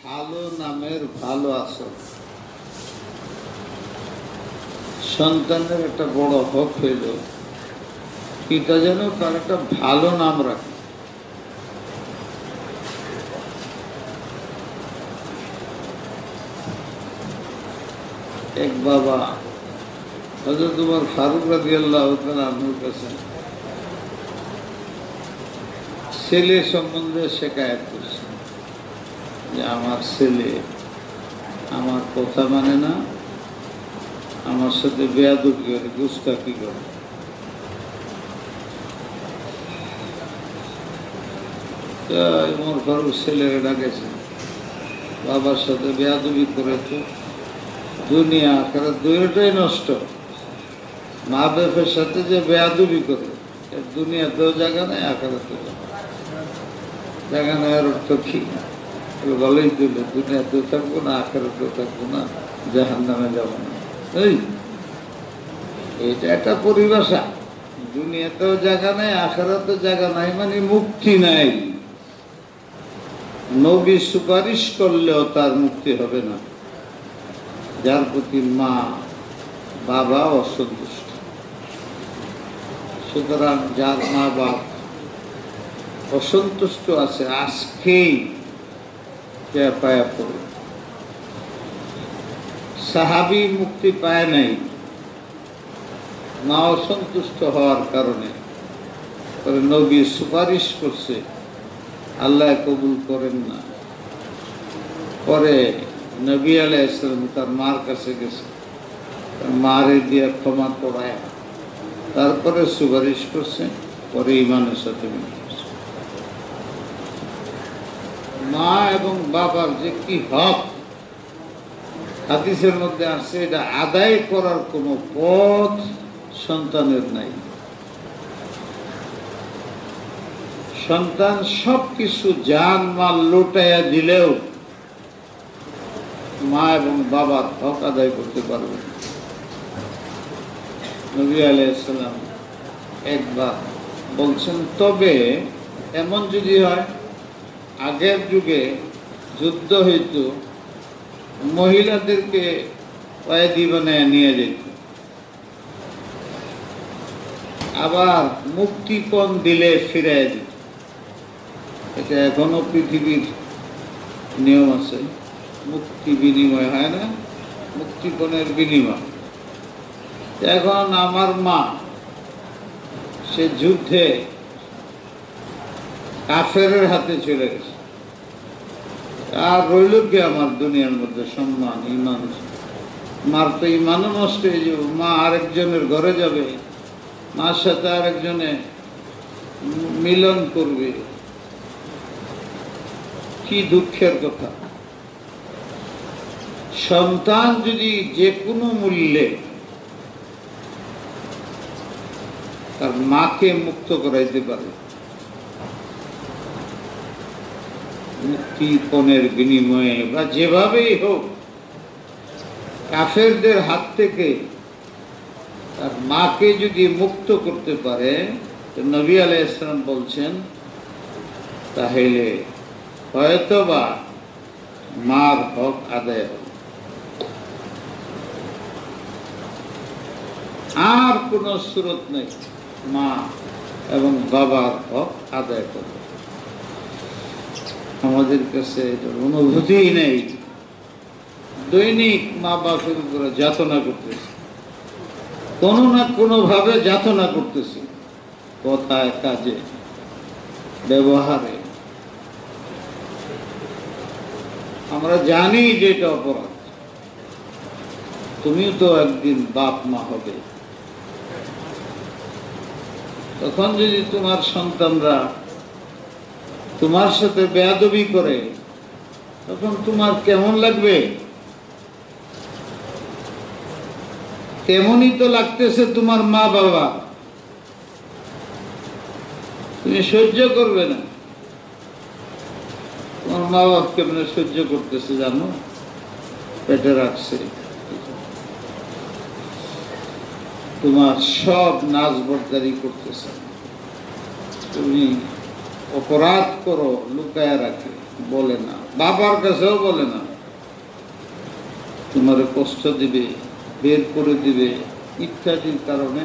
ভালো নামের ভালো আসল। সন্তানের একটা বড় হক হইল পিতা যেন তার একটা ভালো নাম রাখে। এক বাবা হযরত উমর ফারুক রাদিয়াল্লাহু তাআলা আনহুর কাছে ছেলে সম্বন্ধে শিকায়ত করছে যে আমার ছেলে আমার কথা মানে না, আমার সাথে বেয়াদবি করে, গুস্তাখি করে। উমর ফারুক ছেলেরে ডাকেছে, বাবার সাথে বেয়াদবি করে তো দুনিয়া আখিরাত দুইটাই নষ্ট। মা বাপের সাথে যে বেয়াদবি করে দুনিয়াতেও জায়গা নেই, আখিরাতেও জায়গা নেই। আর অর্থ কি? বলেই দিল দুনিয়াতেও থাকবো না, আখিরাতেও থাকবো না, জাহান্নামে যাবো না। এটা একটা পরিভাষা। দুনিয়াতেও জায়গা নাই, আখিরাতেও জায়গা নাই, মানে মুক্তি নাই। নবী সুপারিশ করলেও তার মুক্তি হবে না, যার প্রতি মা বাবা অসন্তুষ্ট। সুতরাং যার মা বাপ অসন্তুষ্ট আছে, আজকেই পায়া পড়ে। সাহাবী মুক্তি পায় নাই মা অসন্তুষ্ট হওয়ার কারণে। নবী সুপারিশ করছে, আল্লাহ কবুল করেন না। পরে নবী আলাইহিস সালাম তার মার কাছে গেছে, মারে দিয়ে ক্ষমা করায় তারপরে সুপারিশ করছে, পরে ঈমানের সাথে মিলেছে। মা এবং বাবার যে কি হক হাদিসের মধ্যে আসছে, এটা আদায় করার কোনো পথ সন্তানের নাই। সন্তান সবকিছু জান মাল লুটাইয়া দিলেও মা এবং বাবার হক আদায় করতে পারবে। নবী আলাইহিস সালাম একবার বলছেন, তবে এমন যদি হয়, আগের যুগে যুদ্ধ হইতো, মহিলাদেরকে কয়েদি বানায় নিয়ে যেত, আবার মুক্তিপণ দিলে ফিরাই দিত। এটা এখনো পৃথিবীর নিয়ম আছে। মুক্তি বিনিময় হয় না, মুক্তিপণের বিনিময়। এখন আমার মা সে যুদ্ধে কাফেরের হাতে চলে গেছে, আর রইল কি আমার দুনিয়ার মধ্যে সম্মান, ইমান? মার তো ইমানও নষ্ট হয়ে যাবে। মা আরেকজনের ঘরে যাবে, মার সাথে আরেকজনে মিলন করবে, কি দুঃখের কথা। সন্তান যদি যে কোনো মূল্যে তার মাকে মুক্ত করাইতে পারে, মুক্তিপণের বিনিময়ে বা যেভাবেই হোক, কাফেরদের হাত থেকে তার মাকে যদি মুক্ত করতে পারে, নবী আলাইহিস সালাম বলছেন, তাহলে হয়তোবা মার হক আদায় হবে। আর কোন সুরত নেই মা এবং বাবার হক আদায় করবে। আমাদের কাছে এটার অনুভূতিই নেই। দৈনিক মা বাপের উপরে যাতনা করতেছি, কোনো না কোনো ভাবে যাতনা করতেছি, কথায়, কাজে, ব্যবহারে। আমরা জানি যে এটা অপরাধ। তুমিও তো একদিন বাপ মা হবে। তখন যদি তোমার সন্তানরা তোমার সাথে বেয়াদবি করে, তখন তোমার কেমন লাগবে? তেমনই তো লাগতেছে তোমার মা বাবা। তুমি সহ্য করবে না। তোমার মা বাবা কেমন সহ্য করতেছে জানো? পেটে রাখছে, তোমার সব নাচ বরদারি করতেছে। তুমি অপরাধ করো, লুকায় রাখে, বলে না। বাবার কাছেও বলে না, তোমার কষ্ট দিবে, বের করে দিবে ইত্যাদির কারণে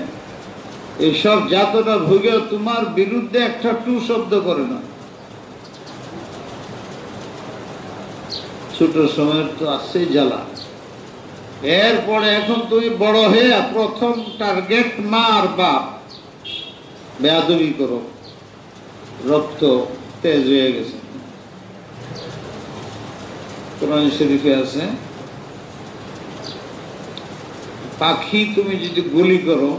এইসব যাতনা ভুগেও তোমার বিরুদ্ধে একটা টু শব্দ করে না। ছোট সময়ের তো আসছেই জ্বালা, এরপরে এখন তুমি বড় হয়ে প্রথম টার্গেট মা আর বাপ, বেয়াদবি করো, রক্ত তেজ হয়ে গেছে। কোরআন শরীফে আছে, পাখি তুমি যদি গুলি করো,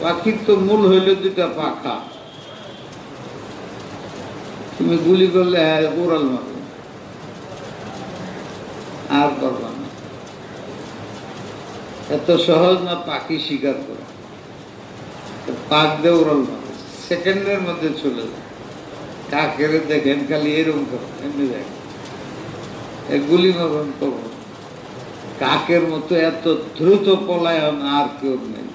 পাখির তো মূল হইল দুটা পাখা, তুমি গুলি করলে উড়াল মারবে, আর পারবা না। এত সহজ না পাখি শিকার করা, পাক দিয়ে উড়াল মারবে, সেকেন্ডের মধ্যে চলে যায়। কাকের দেখেন খালি এরকম করো, এমনি দেখেন গুলি মারবেন করবো, কাকের মতো এত দ্রুত পলায়ন আর কেউ নেই।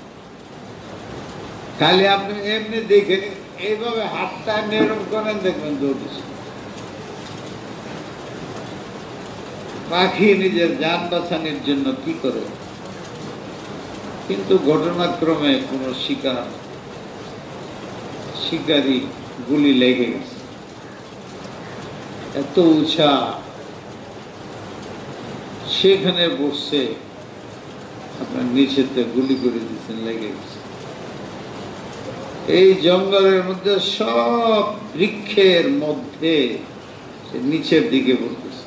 খালি আপনি এমনি দেখে এইভাবে হাতটা এরকম করেন, দেখবেন দৌড়েছে। পাখি নিজের যান বাঁচানোর জন্য কি করে, কিন্তু ঘটনাক্রমে কোন শিকারী গুলি লেগে গেছে, এত উঁচা, সেখানে বসছে, আপনার নিচেতে গুলি করে দিচ্ছেন, লেগে গেছে। এই জঙ্গলের মধ্যে সব বৃক্ষের মধ্যে নিচের দিকে পড়তেছে,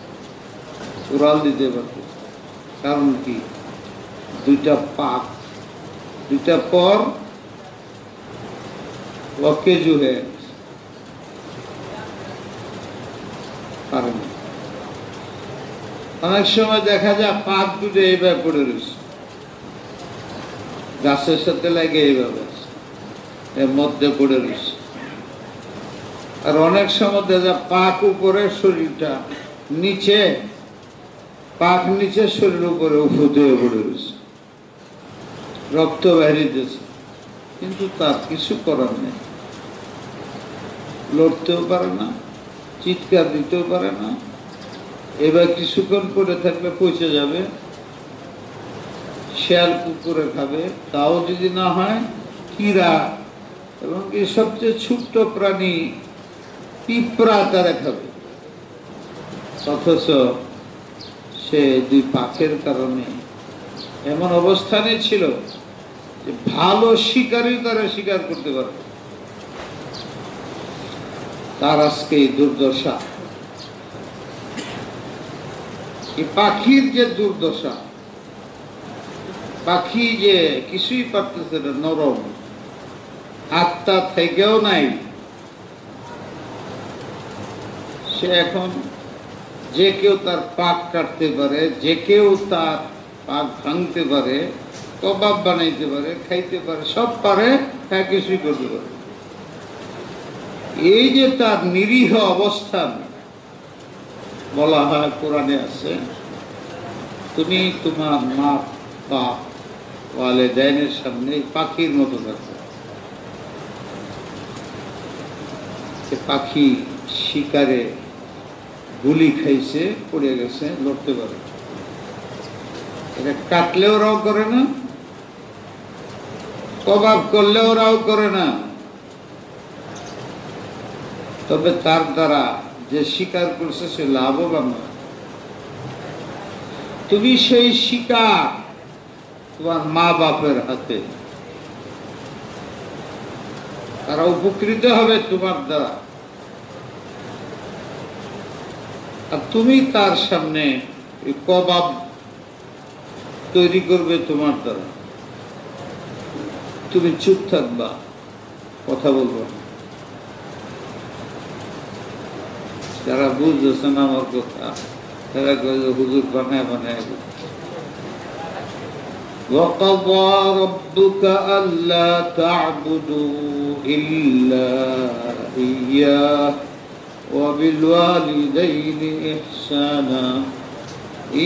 উড়াল দিতে পারতেছে। কারণ কি, দুইটা পাক, দুইটা পর অকেজু হয়ে গেছে, পারে না। অনেক সময় দেখা যায় পাক দুটো এইভাবে পড়ে রয়েছে, গাছের সাথে লাগে এইভাবে এর মধ্যে পড়ে রয়েছে। আর অনেক সময় দেখা যায় পাক উপরে, শরীরটা নিচে, পাক নিচে, শরীর উপরে উফুত হয়ে পড়ে রয়েছে, রক্ত বেরিয়েছে, কিন্তু তার কিছু করার নেই। লড়তেও পারে না, চিৎকার দিতেও পারে না। এবার কিছুক্ষণ পরে থাকলে পচে যাবে, শেয়াল কুকুরে খাবে, তাও যদি না হয় কীরা, এবং এই সবচেয়ে ছোট্ট প্রাণী পিঁপড়া তারা খাবে। অথচ সে দুই পাখের কারণে এমন অবস্থানে ছিল যে ভালো শিকারী তারা শিকার করতে পারবে, তার আজকে এই দুর্দশা। এই পাখির যে দুর্দশা, পাখি যে কিছুই পারতেছে না, নরম, আত্মা থেকেও নাই, সে এখন যে কেউ তার পাক কাটতে পারে, যে কেউ তার পাক ভাঙতে পারে, কবাব বানাইতে পারে, খাইতে পারে, সব পারে, হ্যাঁ কিছুই করতে পারে। এই যে তার নিরীহ অবস্থান, বলা হয় কোরআনে আছে, তুমি তোমার মা বাপ ওয়ালিদাইনের সামনে পাখির মতো থাকবে। পাখি শিকারে গুলি খাইছে, পড়ে গেছে, লড়তে পারে, এটা কাটলেও রাও করে না, কবাব করলেও রাও করে না। তবে তার দ্বারা যে শিকার করছে সে লাভবান হয়। তুমি সেই শিকার তোমার মা বাপের হাতে, তারা উপকৃত হবে তোমার দ্বারা, আর তুমি তার সামনে কবাব তৈরি করবে তোমার দ্বারা। তুমি চুপ থাকবা, কথা বলবো না। যারা বুঝতেছে না আমার কথা, তারা হুজুর বানায় বানায়। وَقَضَى رَبُّكَ أَلَّا تَعْبُدُوا إِلَّا إِيَّاهُ وَبِالْوَالِدَيْنِ إِحْسَانًا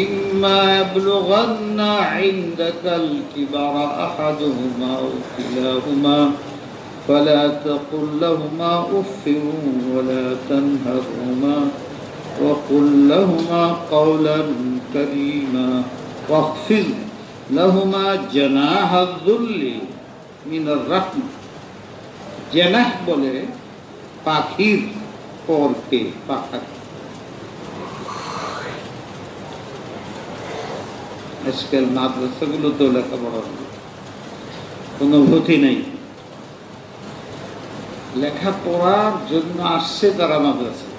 إِمَّا يَبْلُغَنَّ عِندَكَ الْكِبَرَ أَحَدُهُمَا أَوْ كِلَاهُمَا فلا تقل لهما أف ولا تنهرهما وقل لهما قولا كريما واخفض لهما جناح الذل من الرحمة। জনাহ বলে পাখির পরকে, পাখা। আজকাল মাদ্রাসাগুলোতেও লেখাপড়া অনুভূতি নেই, লেখাপড়ার জন্য আসছে তারা মাদ্রাসা,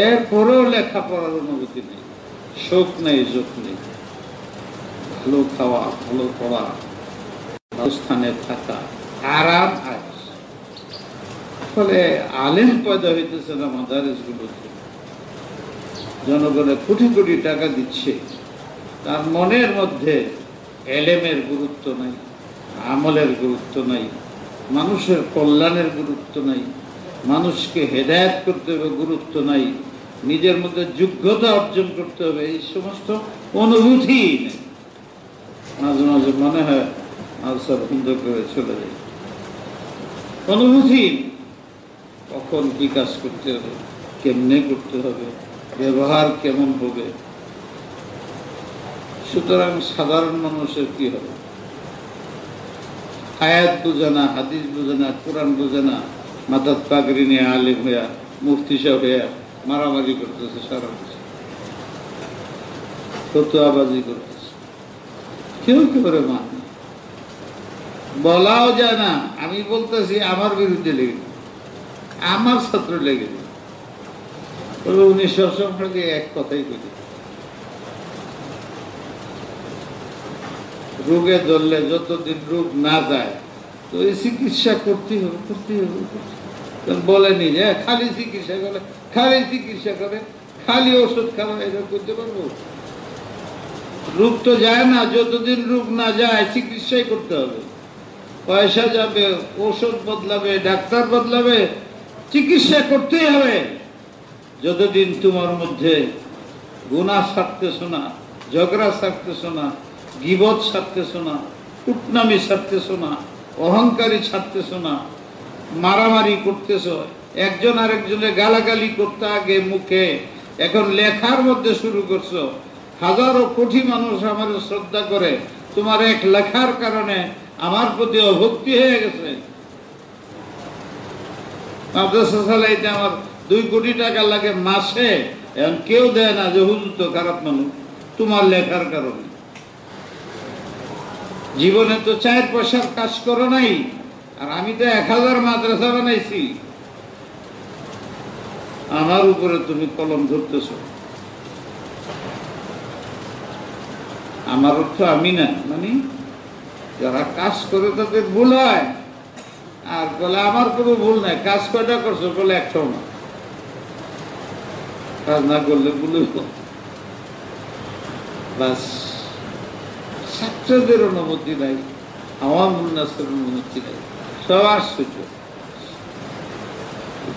এরপরেও লেখাপড়ার অনুভূতি নেই, শোক নেই, যোগ নেই। ভালো খাওয়া, ভালো পড়া, ভালো স্থানে থাকা, আরাম আয়েশ, ফলে আলেম পয়দা হইতেছে না মাদারিসগুলোতে। জনগণের কোটি কোটি টাকা দিচ্ছে, তার মনের মধ্যে এলেমের গুরুত্ব নাই, আমলের গুরুত্ব নাই, মানুষের কল্যাণের গুরুত্ব নাই, মানুষকে হেদায়েত করতে হবে গুরুত্ব নাই, নিজের মধ্যে যোগ্যতা অর্জন করতে হবে এই সমস্ত অনুভূতি নেই। মাঝে মাঝে মনে হয় আলসার বন্ধ করে চলে যায়, অনুভূতি কখন কি কাজ করতে হবে, কেমনে করতে হবে, ব্যবহার কেমন হবে। সুতরাং সাধারণ মানুষের কি হবে, আয়াত বোঝে না, হাদিস বোঝে না, কোরআন বোঝে না, মাথার পাগড়ি নিয়ে আলেম হইয়া, মুফতি সাহেব হইয়া মারামারি করতেছে, সারা দেশে ফতোয়াবাজি করতেছে, কেউ করে মানে বলাও যায় না। আমি বলতেছি আমার বিরুদ্ধে লেগে, আমার ছাত্র লেগে, 1900 সম্পর্কে এক কথাই করি, রোগে ধরলে যতদিন রোগ না যায় তো এই চিকিৎসা করতে হবে, করতে হবে। বলেনি যে খালি চিকিৎসা করে, খালি চিকিৎসা করে, খালি ওষুধ খাওয়া, এটা করতে পারবো? রোগ তো যায় না, যতদিন রোগ না যায় চিকিৎসাই করতে হবে। পয়সা যাবে, ওষুধ বদলাবে, ডাক্তার বদলাবে, চিকিৎসা করতেই হবে। যতদিন তোমার মধ্যে গুনাহ ছাড়তেছ না, ঝগড়া ছাড়তেছ না, গীবত ছাড়তেছ না, কুটনামি ছাড়তেছ না, অহংকারী ছাড়তেছ না, মারামারি করতেছ, একজন আরেকজনের গালাগালি করতে আগে মুখে, এখন লেখার মধ্যে শুরু করছো। হাজারো কোটি মানুষ আমার শ্রদ্ধা করে, তোমার এক লেখার কারণে আমার প্রতি অভক্তি হয়ে গেছে। মাদ্রাসা চালাইতে আমার 2 কোটি টাকা লাগে মাসে, এখন কেউ দেয় না যে হুজুর তো খারাপ মানুষ, তোমার লেখার কারণে। জীবনে তো 4 পয়সার কাজ করো নাই, আর আমি তো 1000 মাদ্রাসা বানাইছি, আমার উপরে তুমি কলম ধরতেছ। আমার অর্থ আমি না, মানে যারা কাজ করে তাদের ভুল হয়, আর বলে আমার কোনো ভুল নাই। কাজ কয়টা করছো? বলে একটাও না। কাজ না করলে ভুল বাস। ছাত্রদের অনুমতি নাই, আওয়ামুল নাসের অনুমতি নাই, সব আশ্চর্য।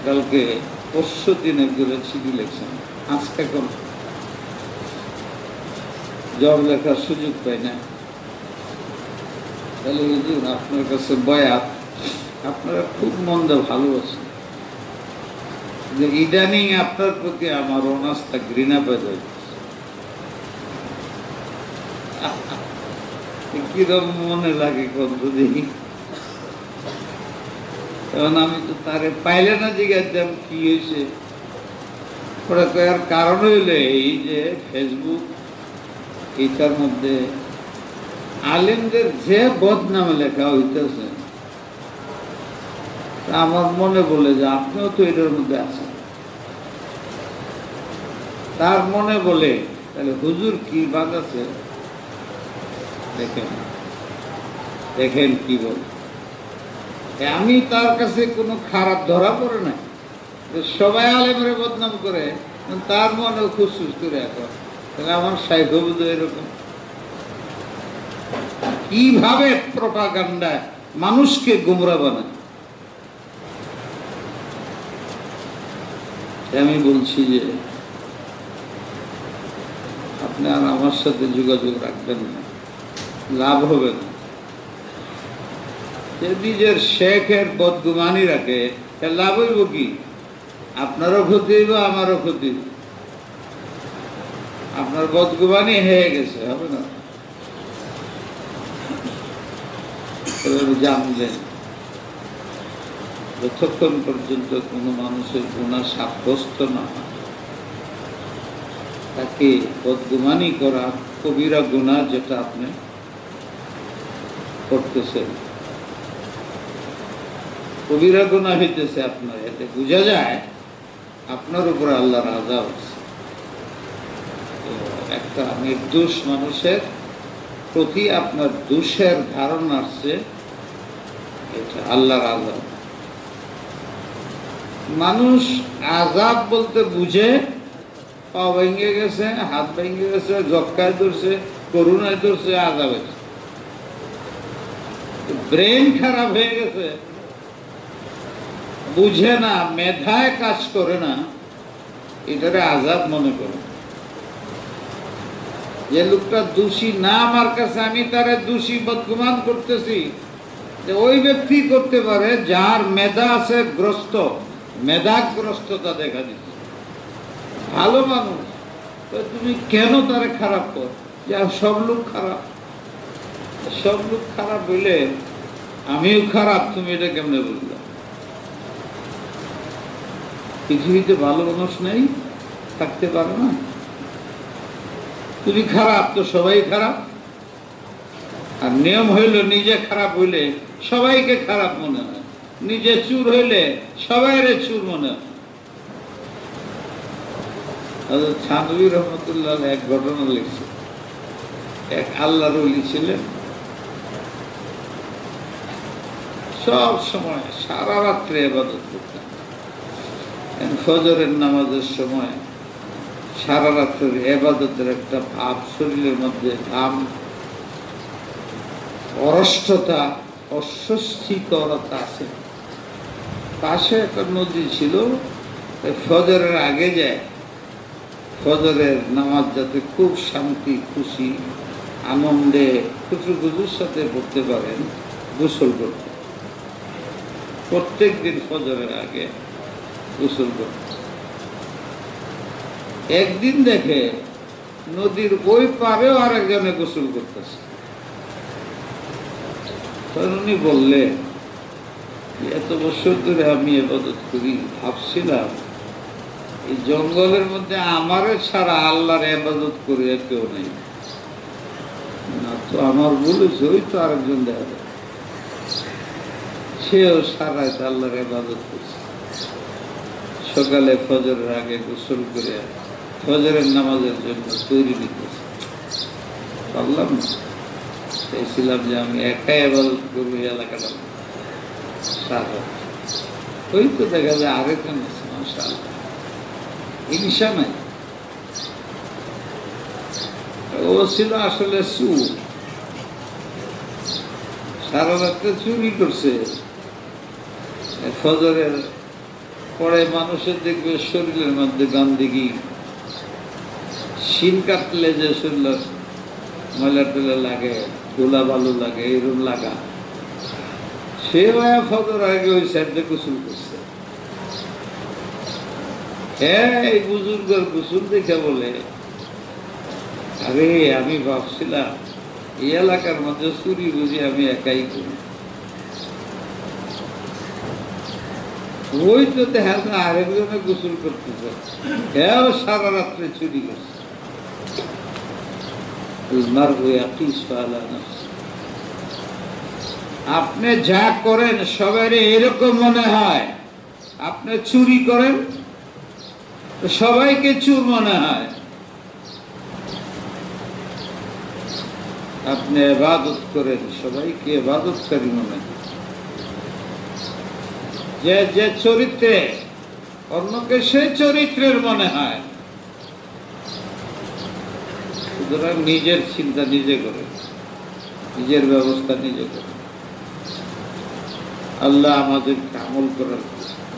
কালকে 500 দিন একজনের চিঠি লিখছেন, আজকে কোন জব লেখার সুযোগ পাই না। তাহলে হুজুর আপনার কাছে বয়াত, আপনারা খুব মন্দ ভালো আছেন, যে ইদানিং আপনার প্রতি আমার অনাস্থা, ঘৃণা পেয়ে কিরম মনে লাগে কত দেখি। কারণ আমি তো তারে পাইলে না জিজ্ঞাসা কি হয়েছে, ওরা কয়ার কারণ হইলে এই যে ফেসবুক, এইটার মধ্যে আলেমদের যে বদনামে লেখা হইতেছে, আমার মনে বলে যে আপনিও তো এটার মধ্যে আছেন। তার মনে বলে তাহলে হুজুর কি বাদ আছে, দেখেন দেখেন কি বল। আমি তার কাছে কোনো খারাপ ধরা পড়ে না, সবাই আলেমের বদনাম করে, তার মনে খুশখুশ করে এখন। তাহলে আমার শাইখ হুজুর এরকম কিভাবে প্রপাগান্ডায় মানুষকে গোমরা বানায়। আমি বলছি যে আপনি আর আমার সাথে যোগাযোগ রাখবেন না, লাভ হবে না। যে নিজের শেখের বদগুমানি রাখে, লাভ হইব কি? আপনারও ক্ষতি হইব, আমারও ক্ষতি হইব। আপনার বদগুমানি হয়ে গেছে, হবে না? জানলেন যতক্ষণ পর্যন্ত কোনো মানুষের গুনাহ সাব্যস্ত না হয়, তাকে বদগুমানি করা কবিরা গুনাহ, যেটা আপনি করতেছেন কবিরা গুনাহ হইতেছে আপনার, এতে বোঝা যায় আপনার উপরে আল্লাহর আযাব আছে। একটা নির্দোষ মানুষের প্রতি আপনার দোষের ধারণা আসছে, এটা আল্লাহর আযাব। মানুষ আযাব বলতে বুঝে পা ভেঙে গেছে, হাত ভেঙে গেছে, জক্কায় ধরছে, করুণায় ধরছে, আযাব হয়েছে। ব্রেন খারাপ হয়ে গেছে, বুঝে না, মেধায় কাজ করে না, এটারে আযাব মনে করে। যে লোকটা দোষী না আমার কাছে, আমি তারে দোষী বদগুমান করতেছি, যে ওই ব্যক্তি করতে পারে যার মেধা আছে গ্রস্ত, মেধাগ্রস্ততা দেখা দিচ্ছে। ভালো মানুষ, তুমি কেন তারে খারাপ কর? যে সব লোক খারাপ, সব লোক খারাপ হইলে আমিও খারাপ, তুমি এটা কেমনে বুঝলাম? পৃথিবীতে ভালো মানুষ নেই, থাকতে পারে না। তুমি খারাপ তো সবাই খারাপ, আর নিয়ম হইল নিজে খারাপ হইলে সবাইকে খারাপ মনে হয়, নিজে চুর হইলে সবাইরে চুর মনে হয়। থানভী রহমতুল্লাহ এক ঘটনা লিখছে। এক আল্লাহর ওলি ছিলেন, সব সময় সারা রাত্রে ইবাদত করতেন। ফজরের নামাজের সময় সারা রাত্রের ইবাদতের একটা ভাব শরীরের মধ্যে, ঘাম, অরষ্টতা, অস্বস্তিকরতা আছে। পাশে একটা নদী ছিল, ফজরের আগে যায়, ফজরের নামাজ যাতে খুব শান্তি, খুশি, আনন্দে, খুশুর সাথে পড়তে পারেন, গোসল করতে। প্রত্যেক দিন ফজরের আগে গোসল করতে। একদিন দেখে নদীর ওই পারেও আরেকজনে গোসল করতেছে। উনি বললেন, এত বছর ধরে আমি ইবাদত করি, ভাবছিলাম এই জঙ্গলের মধ্যে আমারে ছাড়া আল্লাহর ইবাদত করে কেউ নেই। না তো আমার বলেছে, ওই তো আরেকজন দেখা যায়, সেও সারা রাত আল্লাহর ইবাদত করছে। সকালে ফজরের আগে গোসল করে ফজরের নামাজের জন্য তৈরি নিতেছে। পারলাম না, চাইছিলাম যে আমি একাই ইবাদত করবো এই এলাকাটা সারা। ওই তো দেখা যায় আরেকজন আছে, মাশাআল্লাহ, হিংসা নাই। ও ছিল আসলে চুর, সারা রাত্রে চুরি করছে। ফজরের পরে মানুষের দেখবে শরীরের মধ্যে গন্ধগি, শিন কাটলে যে শরীর ময়লা টলা লাগে, ধুলা বালু লাগে, এরকম লাগা, সে ফজর আগে ওই সাইডে গোসল করছে। এই বুজুর্গের গোসল দেখে বলে, আরে আমি ভাবছিলাম এই এলাকার মধ্যে চুরি বুঝি আমি একাই করি। ওই তো দেখা যায় আরেকজনে গোসল করতেছে, হ্যাঁ সারা রাত্রে চুরি করছে। আপনি যা করেন সবাই এরকম মনে হয়, আপনি চুরি করেন সবাইকে চুর মনে হয়। আপনি ইবাদত করেন সবাইকে ইবাদতকারী মনে হয়। যে যে চরিত্রে অন্যকে সেই চরিত্রের মনে হয়। সুতরাং নিজের চিন্তা নিজে করে, নিজের ব্যবস্থা নিজে করে। আল্লাহ আমাদেরকে আমল করার,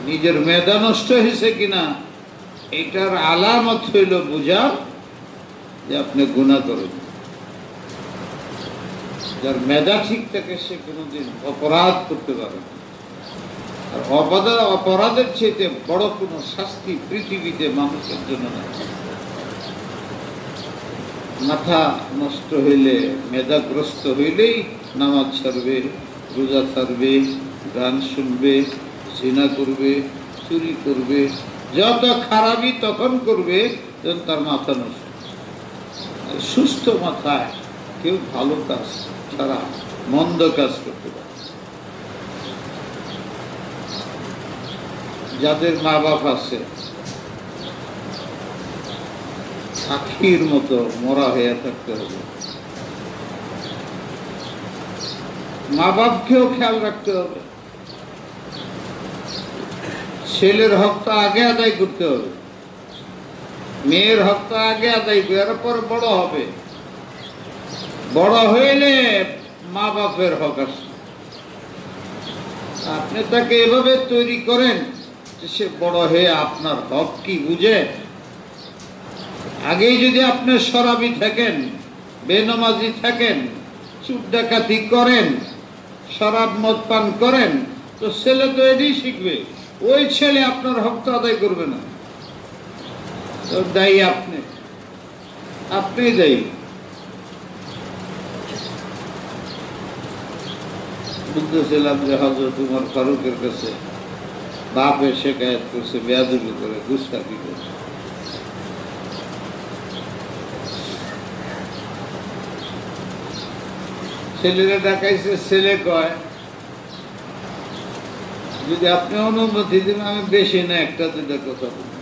নিজের মেধা নষ্ট হয়েছে কিনা এটার আলামত হইল বুঝা যে আপনি গুনাহ করেন। যার মেধা ঠিক থাকে সে কোনোদিন অপরাধ করতে পারে না। আর অপরাধের চেয়ে বড় কোনো শাস্তি পৃথিবীতে মানুষের জন্য না। মাথা নষ্ট হইলে, মেধাগ্রস্ত হইলেই নামাজ ছাড়বে, রোজা ছাড়বে, গান শুনবে, জিনা করবে, চুরি করবে, যত খারাপই তখন করবে যখন তার মাথা নষ্ট। সুস্থ মাথায় কেউ ভালো কাজ ছাড়া মন্দ কাজ করতে পারে। যাদের মা বাপ আছে পাখির মতো মরা হয়ে থাকতে হবে। মা বাপকেও খেয়াল রাখতে হবে। ছেলের হকটা আগে আদায় করতে হবে, মেয়ের হকটা আগে আদায় করে এরপর বড় হবে। বড় হইলে মা বাপের হক আসে। আপনি তাকে এভাবে তৈরি করেন যে সে বড় হয়ে আপনার হক কি বুঝে। আগেই যদি আপনি শরাবি থাকেন, বেনামাজি থাকেন, চুপ ডাকাতি করেন, শরাব মদ পান করেন, তো ছেলে তো এটাই শিখবে। ওই ছেলে আপনার হকটা আদায় করবে না। তো দায়ী আপনি দায়ী। বুঝতেছিলাম যে হযরত উমর ফারুকের কাছে বাপে শিকায়ত করছে, বেয়াদবি করে, গুস্তাখি করে। ছেলেরা ডাকাইছে, ছেলে কয় যদি আপনি অনুমতি দিন আমি বেশি না একটা দুটা কথা বলি।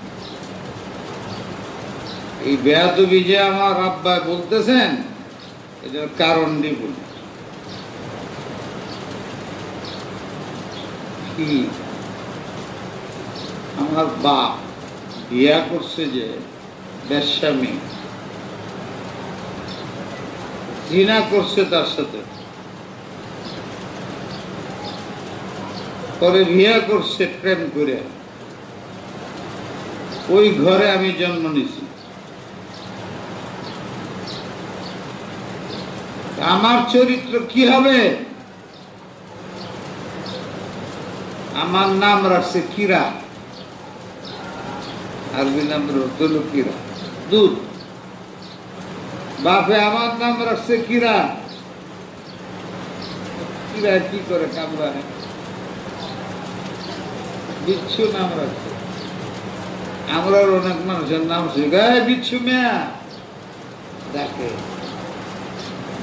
এই বেয়াদবি যে আমার আব্বা বলতেছেন এটার কারণ দিয়ে বলি। কি আমার বাপ বিয়া করছে যে বেশ্যামি, জিনা করছে তার সাথে, পরে বিয়া করছে প্রেম করে। ওই ঘরে আমি জন্ম নিছি। আমার চরিত্র কি হবে? আমার নাম রাখছে কিরা, আরবি নাম হলো কিরা, দুধ। বাপে আমার নাম রাখছে কিরা। কিরা কি করে কামড়ায়? বিচ্ছু নাম রাখছে। আমরা অনেক মানুষের নাম শিখায় বিচ্ছু মেয়া দেখে,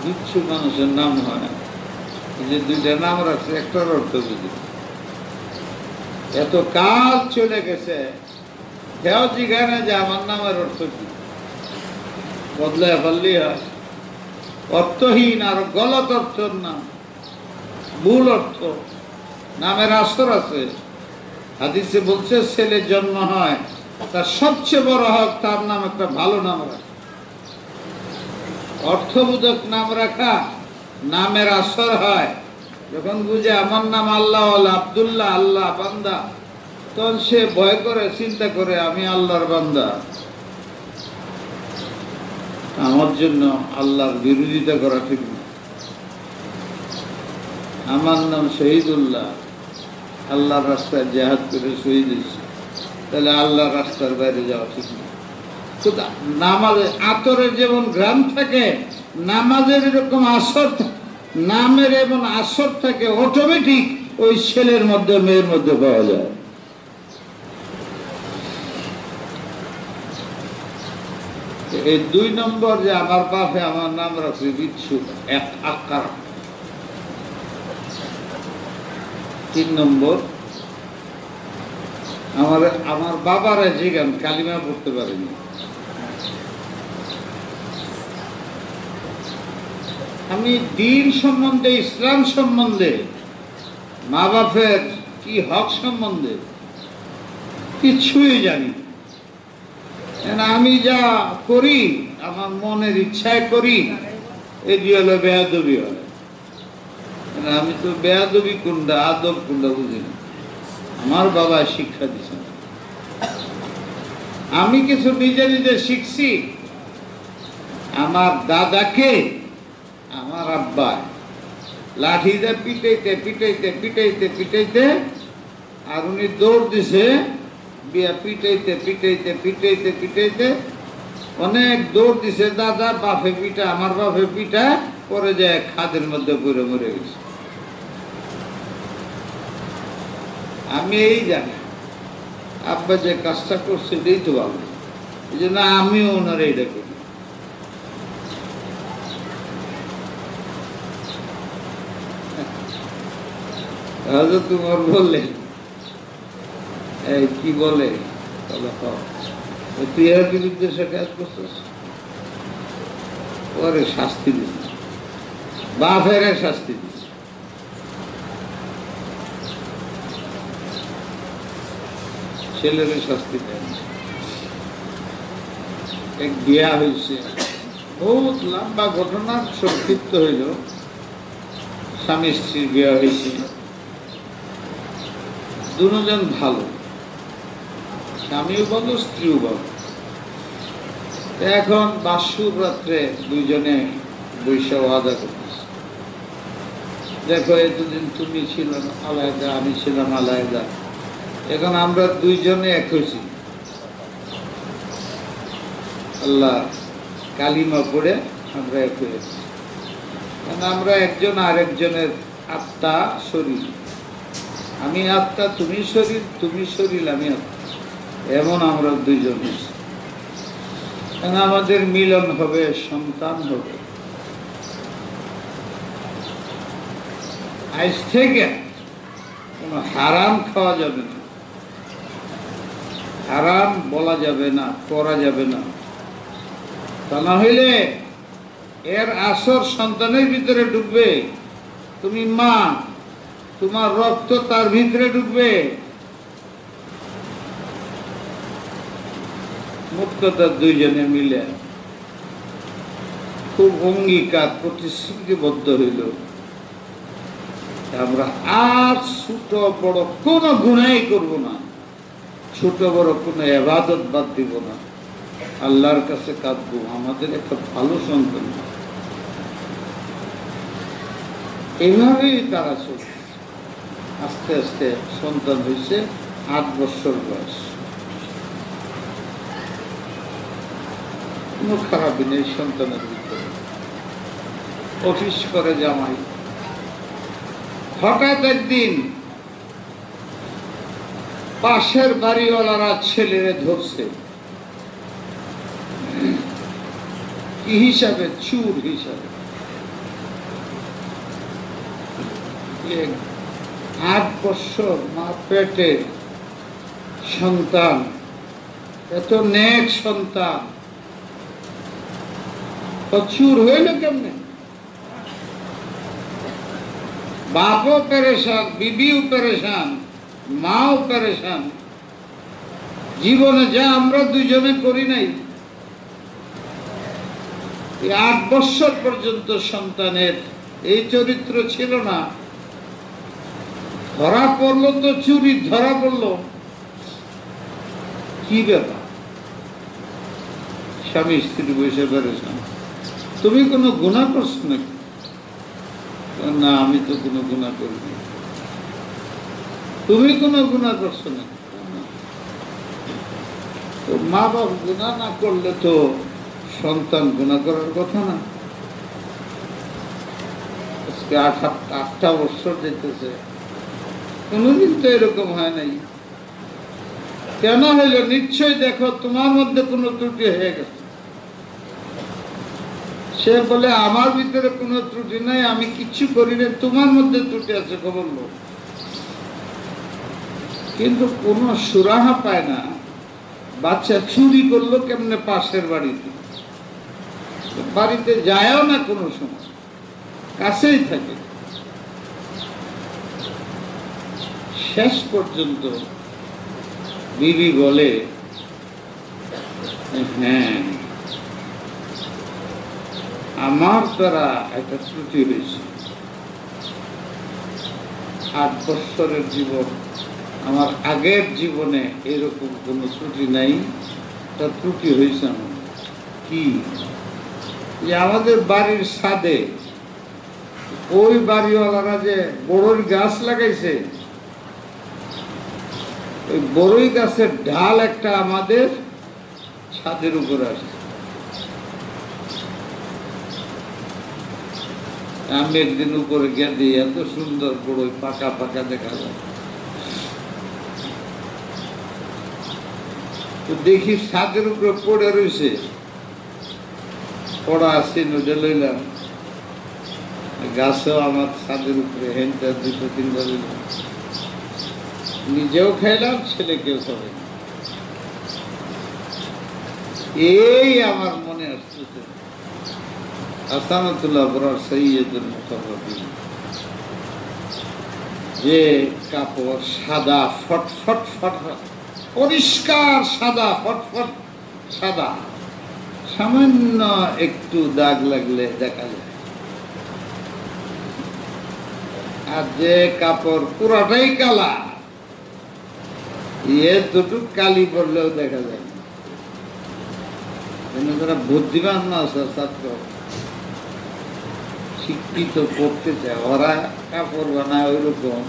বিচ্ছু মানুষের নাম হয়। এই যে দুইটা নাম রাখছে, একটার অর্থ বুঝি। এত কাল চলে গেছে, কেউ জিজ্ঞাসা না যে আমার নামের অর্থ কি, বদলায় ফেললেই হয়। অর্থহীন আর গলত অর্থর নাম, ভুল অর্থ। নামের আসর আছে। হাদিসে বলছে ছেলে জন্ম হয় তার সবচেয়ে বড় হক তার নাম একটা ভালো নাম রাখা, অর্থবোধক নাম রাখা। নামের আসর হয় যখন বুঝে আমার নাম আল্লাহ, আব্দুল্লাহ, আল্লাহ বান্দা, তখন সে ভয় করে, চিন্তা করে আমি আল্লাহর বান্দা, আমার জন্য আল্লাহর বিরোধিতা করা ঠিক না। আমার নাম শহীদুল্লাহ, আল্লাহর রাস্তায় জিহাদ করে শহীদ হয়েছে, তাহলে আল্লাহর রাস্তার বাইরে যাওয়া ঠিক না। নামাজে আতরের যেমন গ্রাম থাকে, নামাজের এরকম আসর, নামের এবং আসর থাকে অটোমেটিক ওই ছেলের মধ্যে মেয়ের মধ্যে পাওয়া যায়। এই 2 নম্বর যে আমার বাপে আমার নাম রাখছে বিচ্ছু, এক আকার। 3 নম্বর আমার বাবারা জিগান কালিমা পড়তে পারেনি। আমি দ্বীন সম্বন্ধে, ইসলাম সম্বন্ধে, মা বাপের কি হক সম্বন্ধে কিছুই জানি না। আমি যা করি আমার মনের ইচ্ছায় করি, এটি হলো বেয়াদবি হয়। আমি তো বেয়াদবি কোনটা, আদব কোনটা বুঝি না। আমার বাবা শিক্ষা দিচ্ছেন। আমি কিছু নিজে নিজে শিখছি। আমার দাদাকে আমার আব্বা লাঠি দিয়ে পিটাইতে পিটাইতে পিটাইতে পিটাইতে আর উনি দৌড় দিছে বিয়া পিটাইতে পিটাইতে পিটাইতে পিটাইতে অনেক দৌড় দিছে, দাদা বাপে পিটা, আমার বাপে পিটা, পরে যায় খাদের মধ্যে পড়ে মরে গেছে। আমি এই জানি আব্বা যে কাজটা করছে এটাই তো ভালো, এই জন্য আমিও ওনার এইটা করি। তোমার বললে এই কি বলে, তুই এর বিরুদ্ধে সে কাজ করছিস, ওরে শাস্তি দিচ্ছে, বাপের শাস্তি দিচ্ছে। ছেলের শাস্তি দেয়। এক বিয়া হয়েছে, বহুত লম্বা ঘটনা, সংক্ষিপ্ত হইল। স্বামী স্ত্রীর বিয়া হয়েছে, দুজন ভালো, স্বামীও ভালো স্ত্রীও ভালো। এখন বাসুর রাত্রে দুইজনে বৈশা ওয়াদা করতেছে, দেখো এতদিন তুমি ছিল আলাদা, আমি ছিলাম আলাদা, এখন আমরা দুইজনে এক হয়েছি, আল্লাহ কালিমা পড়ে আমরা এক হয়েছি। আমরা একজন আরেকজনের আত্মা শরীর, আমি আত্মা তুমি শরীর, তুমি শরীর আমি আত্মা, এমন আমরা দুইজন। আমাদের মিলন হবে, সন্তান হবে। আজ থেকে কোনো হারাম খাওয়া যাবে না, হারাম বলা যাবে না, করা যাবে না। তা না হইলে এর আসর সন্তানের ভিতরে ঢুকবে। তুমি মা, তোমার রক্ত তার ভিতরে ঢুকবে। মুক্ততা দুইজনে মিলে খুব অঙ্গীকার প্রতিশ্রুতিবদ্ধ হইল, আমরা আর ছোট বড় কোনো গুনাই করব না, ছোট বড় কোনো ইবাদত বাদ দিব না, আল্লাহর কাছে কাঁদবো আমাদের একটা ভালো সন্তান। এইভাবেই তারা চলছে। আস্তে আস্তে সন্তান হয়েছে 8 বছর বয়স। কোনো খারাপ নেই সন্তানের ভিতরে। অফিস করে জামাই, হঠাৎ একদিন পাশের বাড়িওয়ালারা ছেলেরে ধরছে, কি হিসাবে? চুর হিসাবে। 8 বছর মা পেটে সন্তান, এত নেক সন্তান, চুর হইল কেমনে? বাপও পেরেশান, বিবিও পেরেশান, মাও পেরেশান। জীবনে যা আমরা দুইজনে করি নাই, 8 বছর পর্যন্ত সন্তানের এই চরিত্র ছিল না। ধরা পড়লো তো চুরি, ধরা পড়লো, কি ব্যাপার? স্বামী স্ত্রী বসে পেরেছেন, তুমি কোনো গুনাহ করছো নাকি? না, আমি তো কোনো গুনাহ করিনি। তুমি কোনো গুনাহ করছো নাকি? তো মা বাপ গুনাহ না করলে তো সন্তান গুনাহ করার কথা না। আজকে 8টা বছর যেতেছে, কোনদিন তো এরকম হয় নাই। কেন হইল? নিশ্চয় দেখো তোমার মধ্যে কোনো ত্রুটি হয়ে গেছে। সে বলে আমার ভিতরে কোনো ত্রুটি নাই, আমি কিচ্ছু করি না, তোমার মধ্যে ত্রুটি আছে খবর লো। কিন্তু কোনো সুরাহা পায় না। বাচ্চা চুরি করলো কেমনে পাশের বাড়িতে, বাড়িতে যায়ও না কোনো সময়, কাছেই থাকে। শেষ পর্যন্ত বিবি বলে, হ্যাঁ আমার দ্বারা একটা ত্রুটি হয়েছে। 8 বছরের জীবন, আমার আগের জীবনে এরকম কোনো ত্রুটি নাই, তা ত্রুটি হয়েছে আমার। কি? যে আমাদের বাড়ির ছাদে ওই বাড়িওয়ালারা যে বড়ই গাছ লাগাইছে, ওই বড়ই গাছের ঢাল একটা আমাদের ছাদের উপরে আসছে। আমি একদিন উপরে গেছি, এত সুন্দর বড়ই পাকা পাকা দেখা যায়। তো দেখি ছাদের উপরে পড়ে রয়েছে, পড়া আছে নজর লইলাম। গাছও আমার ছাদের উপরে হেনটা 2-3 বার নিজেও খাইলাম, ছেলেকেও খাবে। এই আমার মনে আসতেছে আসানাতুল্লাহ বরার সৈয়দুল মুতাওয়াক্কিল, যে কাপড় সাদা ফটফট ফট, পরিষ্কার সাদা ফটফট সাদা, সামান্য একটু দাগ লাগলে দেখা যায়। আর যে কাপড় পুরাটাই কালা, এতটুকু কালি পড়লেও দেখা যায়। যারা বুদ্ধিমান না আছে, ছাত্র শিক্ষিত করতে চায়, ওরা কাপড় বানায় ওই রকম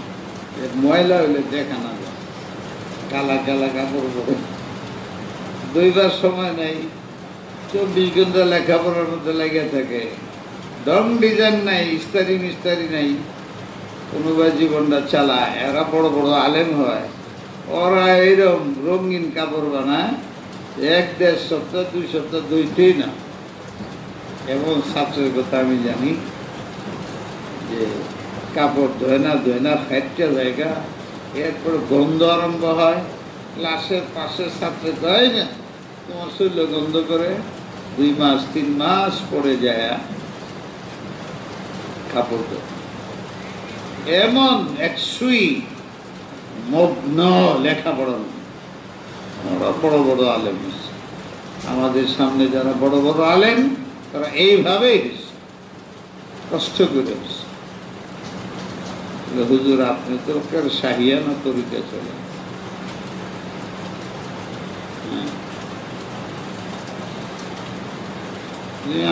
ময়লা হইলে দেখা না যায়, কালা কালা কাপড় পরে দুইবার সময় নেই, 24 ঘন্টা লেখাপড়ার মধ্যে লেগে থাকে। রং ডিজাইন নাই, ইস্তারি মিস্তারি নাই, কোনোবার জীবনটা চালায়। এরা বড় বড় আলেম হয়, ওরা এইরকম রঙিন কাপড় বানায় 1-1.5 সপ্তাহ 2 সপ্তাহ ধুইতেই না। এবং ছাত্রের কথা আমি জানি যে কাপড় ধোয় না ফ্যাটটা জায়গা, এরপরে গন্ধ আরম্ভ হয়। ক্লাসের পাশের ছাত্রে ধোয় না, তোমার শরীর গন্ধ করে 2 মাস 3 মাস পরে যায় কাপড় ধোয়। এমন একসুই মগ্ন লেখাপড়া। ওরা বড় বড় আলেম, আমাদের সামনে যারা বড় বড় আলেম, তারা এইভাবেই কষ্ট করে। হুজুর আপনি তো শাহিয়ানা তরিকা চলে।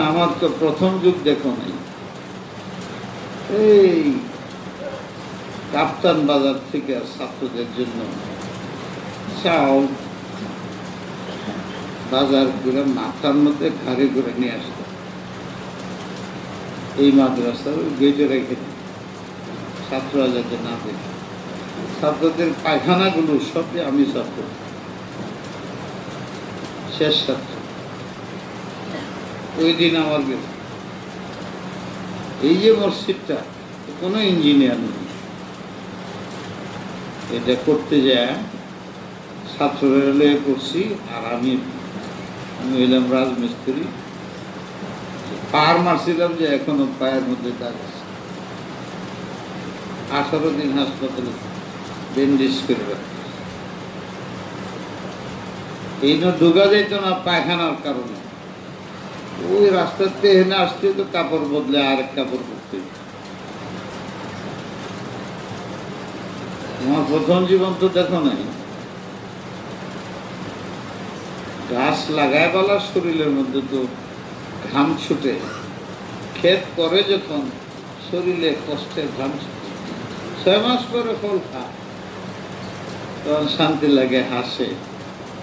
আমার তো প্রথম যুগ দেখো নাই। এই কাপ্তান বাজার থেকে ছাত্রদের জন্য চাউল বাজার করে মাথার মধ্যে ঘাড়ে করে নিয়ে আসতো। এই মাদ্রাসার গেটে রেখে ছাত্ররা যাতে না দেখে। ছাত্রদের পায়খানাগুলো সবই আমি ছাত্র, শেষ ছাত্র। ওই দিন আমার গেছে। এই যে মসজিদটা, কোনো ইঞ্জিনিয়ার নেই, এটা করতে যায় ছাত্ররা লয়ে করছি। আর আমি হইলাম রাজমিস্ত্রি। পার মারছিলাম যে এখনো পায়ের মধ্যে দাগ আছে। 18 দিন হাসপাতালে ব্যান্ডেজ করে রাখছে। এই ঢুকা যাইত না পায়খানার কারণে। ওই রাস্তাতে এনে আসতে তো কাপড় বদলে আরেক কাপড় পরতে। আমার প্রথম জীবন তো দেখো নাই। গাছ লাগায় বলা শরীরের মধ্যে তো ঘাম ছুটে, ক্ষেত করে যখন শরীরে কষ্টের ঘাম ছুটে, 6 মাস পরে ফল খায়, তখন শান্তি লাগে, হাসে,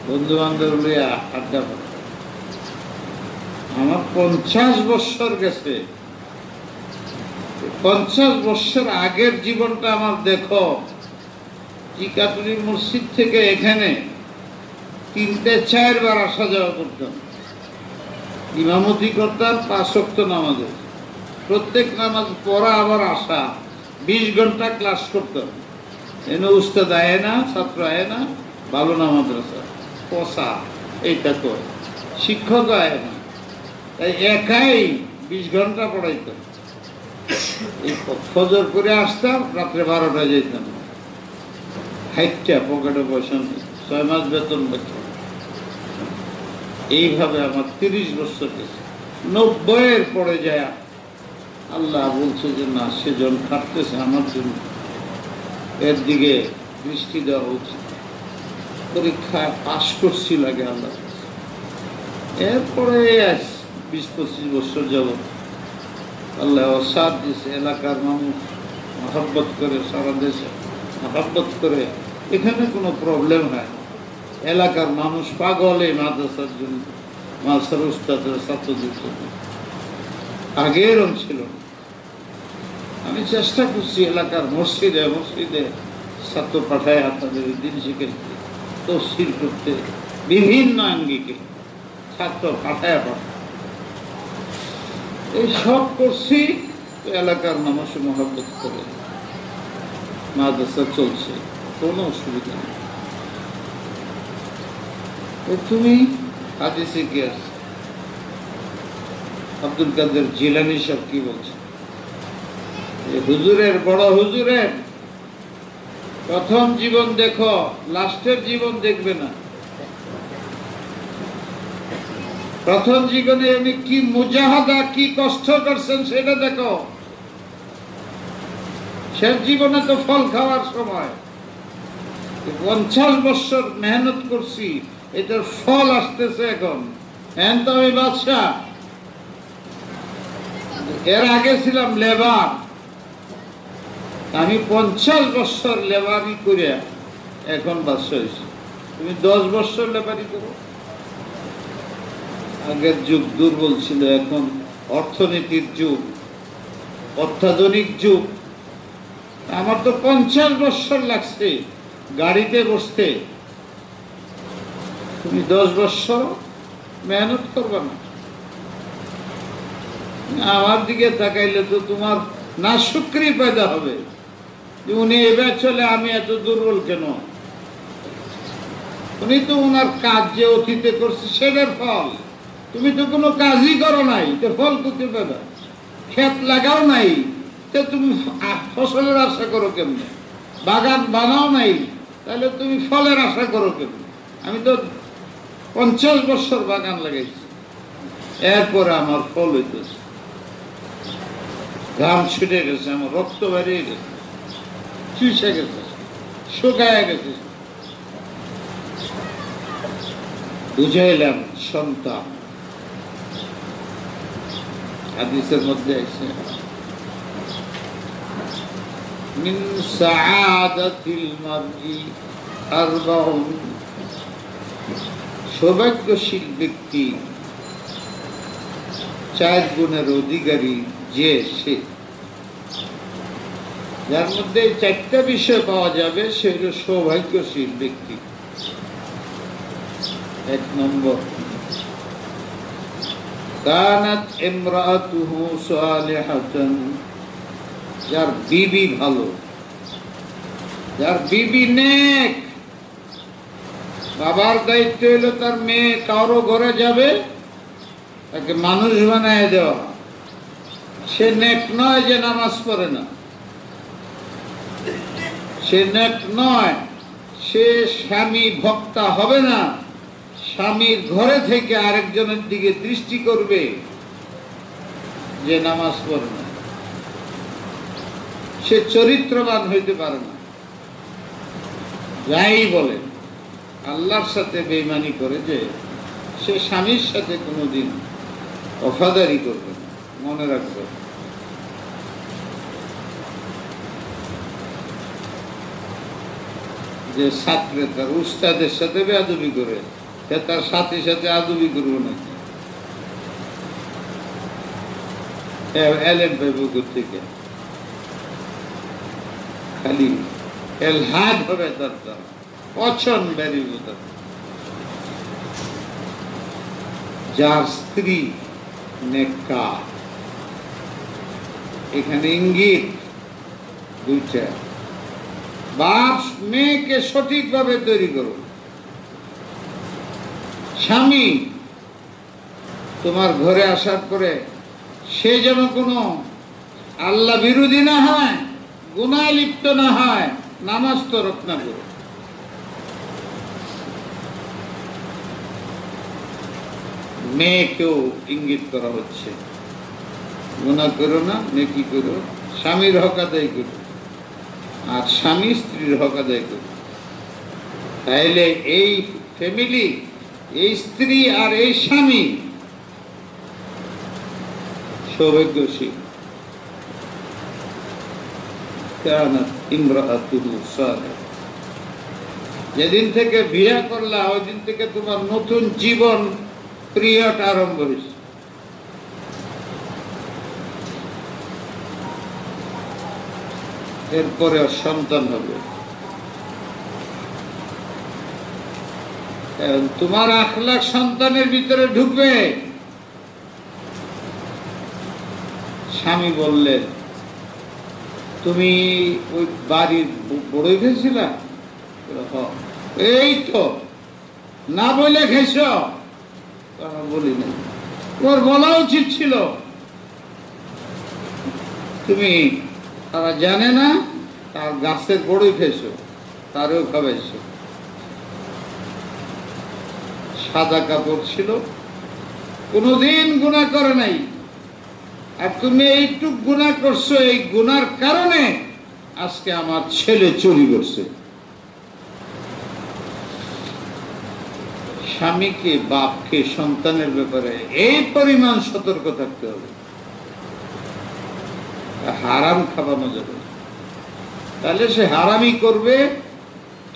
বন্ধু বান্ধব লইয়া আড্ডা পড়ে। আমার 50 বছর গেছে। 50 বছর আগের জীবনটা আমার দেখো। টিকাটুলি মসজিদ থেকে এখানে 3-4 বার আসা যাওয়া করতাম। ইমামতি করতাম 5 ওয়াক্ত নামাজে, প্রত্যেক নামাজ পড়া আবার আসা, 20 ঘন্টা ক্লাস করতাম। এনে উস্তাদ আয় না, ছাত্র আয় না, ভালো না মাদ্রাসা পচা, এইটা তো শিক্ষক আয় না, তাই একাই 20 ঘন্টা পড়াইতাম। এই ফজর করে আসতাম, রাত্রে 12টায় যেতাম। হাইটটা পকেটে পয়সা নেই, 6 মাস বেতন বেতন। এইভাবে আমার 30 বছর গেছে। 90-এর পরে যায় আল্লাহ বলছে যে না, সেজন খাটতেছে আমার জন্য, এর দিকে দৃষ্টি দেওয়া উচিত। পরীক্ষায় পাশ করছি লাগে আল্লাহ। এরপরে 20-25 বছর যাবত আল্লাহ সাথ দিছে, এলাকার মানুষ মহব্বত করে, সারা দেশে মহব্বত করে, এখানে কোনো প্রবলেম হয় না। এলাকার মানুষ পাগল এই মাদ্রাসার জন্য, মাদ্রাসার উস্তাদের ছাত্রদের জন্য। আগে এরকম ছিল না। আমি চেষ্টা করছি এলাকার মসজিদে মসজিদে ছাত্র পাঠায় আপনাদের দিন শিখাইতে, তফসির করতে, বিভিন্ন আঙ্গিকে ছাত্র পাঠায় এই সব করছি। এলাকার মানুষ মহব্বত করে মাদ্রাসা চলছে, কোনো অসুবিধা নেই। তুমি হাদিসে কি আছে? আব্দুল কাদের জিলানী সাহেব কি বলছে? হুজুরের, বড় হুজুরের প্রথম জীবন দেখো, লাস্টের জীবন দেখবে না। প্রথম জীবনে উনি কি মুজাহাদা, কি কষ্ট করছেন সেটা দেখো। শেষ জীবনে তো ফল খাওয়ার সময়। 50 বছর মেহনত করছি, এটার ফল আসতেছে এখন। এখন তো আমি বাদশাহ, এর আগে ছিলাম লেবার। আমি 50 বছর লেবারি করে এখন বাদশাহ হয়েছি। তুমি 10 বছর লেবারি করো। আগের যুগ দুর্বল ছিল, এখন অর্থনীতির যুগ, অত্যাধুনিক যুগ। আমার তো 50 বছর লাগছে গাড়িতে বসতে, তুমি 10 বছর মেহনত করবে না। আমার দিকে তাকাইলে তো তোমার না শুকরি পয়দা হবে যে উনি এবার চলে, আমি এত দুর্বল কেন? উনি তো ওনার কাজ যে অতীতে করছে সেটার ফল। তুমি তো কোনো কাজই করো নাই, তো ফল করতে পারবে? ক্ষেত লাগাও নাই, তো তুমি ফসলের আশা করো কেমনে? বাগান বানাও নাই, তাহলে তুমি ফলের আশা করো কেমনে? আমি তো 50 বছর বাগান লাগাইছি, এরপরে আমার ফল হইতেছে। ঘাম ছুটে গেছে, আমার রক্ত বেরিয়ে গেছে, চুষে গেছে, শুকায় গেছে। বুঝাইলাম সন্তান। হাদিসের মধ্যে আছে মিন সাআদাতিল মারই আরবাউন, সৌভাগ্যশীল ব্যক্তি 4 গুণের অধিকারী যে সে, যার মধ্যে 4টা বিষয় পাওয়া যাবে, সে হল সৌভাগ্যশীল ব্যক্তি। 1 নম্বর, কানাত ইমরাতুহু সালিহাতান, যার বিবি ভালো, যার বিবি নেক। বাবার দায়িত্ব হলো তার মেয়ে কারো ঘরে যাবে, তাকে মানুষ বানায় দেওয়া। সে নেক নয় যে নামাজ পড়ে না, সে নেক নয়, সে স্বামী ভক্তা হবে না, স্বামীর ঘরে থেকে আরেকজনের দিকে দৃষ্টি করবে যে নামাজ পড়ে না। সে চরিত্রবান হইতে পারে না। যাই বলে আল্লাহর সাথে বেঈমানি করে, যে সে স্বামীর সাথে কোনোদিন ওফাদারি করবে না, মনে রাখবে। যে ছাত্র তার উস্তাদের সাথে বেয়াদবি করে, সে তার সাথে সাথে আদবি করবো নাকি? এলেন পাইব থেকে, খালি এলহাদ হবে তার দ্বারা, পছন্দ বেরিব তার। যার স্ত্রী নেককার, এখানে ইঙ্গিত 2টা। বাপ মেয়েকে সঠিকভাবে তৈরি করো। স্বামী তোমার ঘরে আসার পরে সে যেন কোনো আল্লাহ বিরোধী না হয়, গুনায় লিপ্ত না হয়, নামাজ তরক না করো। মেয়েকেও ইঙ্গিত করা হচ্ছে, গুনাহ করো না, নেকি করো, স্বামীর হক আদায় করো, আর স্বামী স্ত্রীর হক আদায় করো। তাইলে এই ফ্যামিলি, এই স্ত্রী আর এই স্বামী সৌভাগ্যশীল। কানাত ইমরাতুহু সালিহা। যেদিন থেকে বিয়ে করলা ওই দিন থেকে তোমার নতুন জীবন পিরিয়ড আরম্ভ হয়েছে। এরপরে সন্তান হবে। তোমার আখলাক সন্তানের ভিতরে ঢুকবে। স্বামী বললেন, তুমি ওই বাড়ির বড়ই খেয়েছিলা? এই তো না বলে খেয়েছ? বলি না, তোমার বলা উচিত ছিল। তুমি তারা জানে না তার গাছের বড়ই খেয়েছো, তারেও খাওয়াইছো। সাদা কাপড় ছিল, কোনদিন গুনাহ করে নাই, আর তুমি এইটুক গুনাহ করছো। এই গুনার কারণে আজকে আমার ছেলে চুরি করছে। স্বামীকে, বাপকে সন্তানের ব্যাপারে এই পরিমাণ সতর্ক থাকতে হবে। হারাম খাওয়ানো যাবে, তাহলে সে হারামি করবে,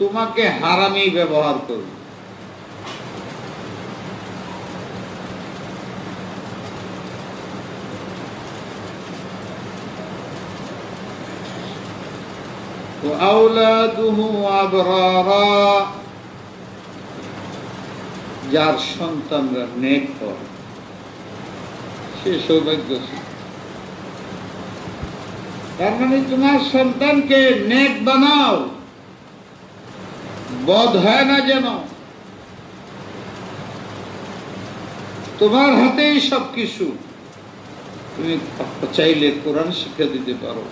তোমাকে হারামি ব্যবহার করবে। যার সন্তানরা নেক হয় সে সৌভাগ্যশীল। তার মানে তোমার সন্তানকে নেক বানাও, বদ হয় না যেন। তোমার হাতেই সবকিছু। তুমি চাইলে কোরআন শিক্ষা দিতে পারো,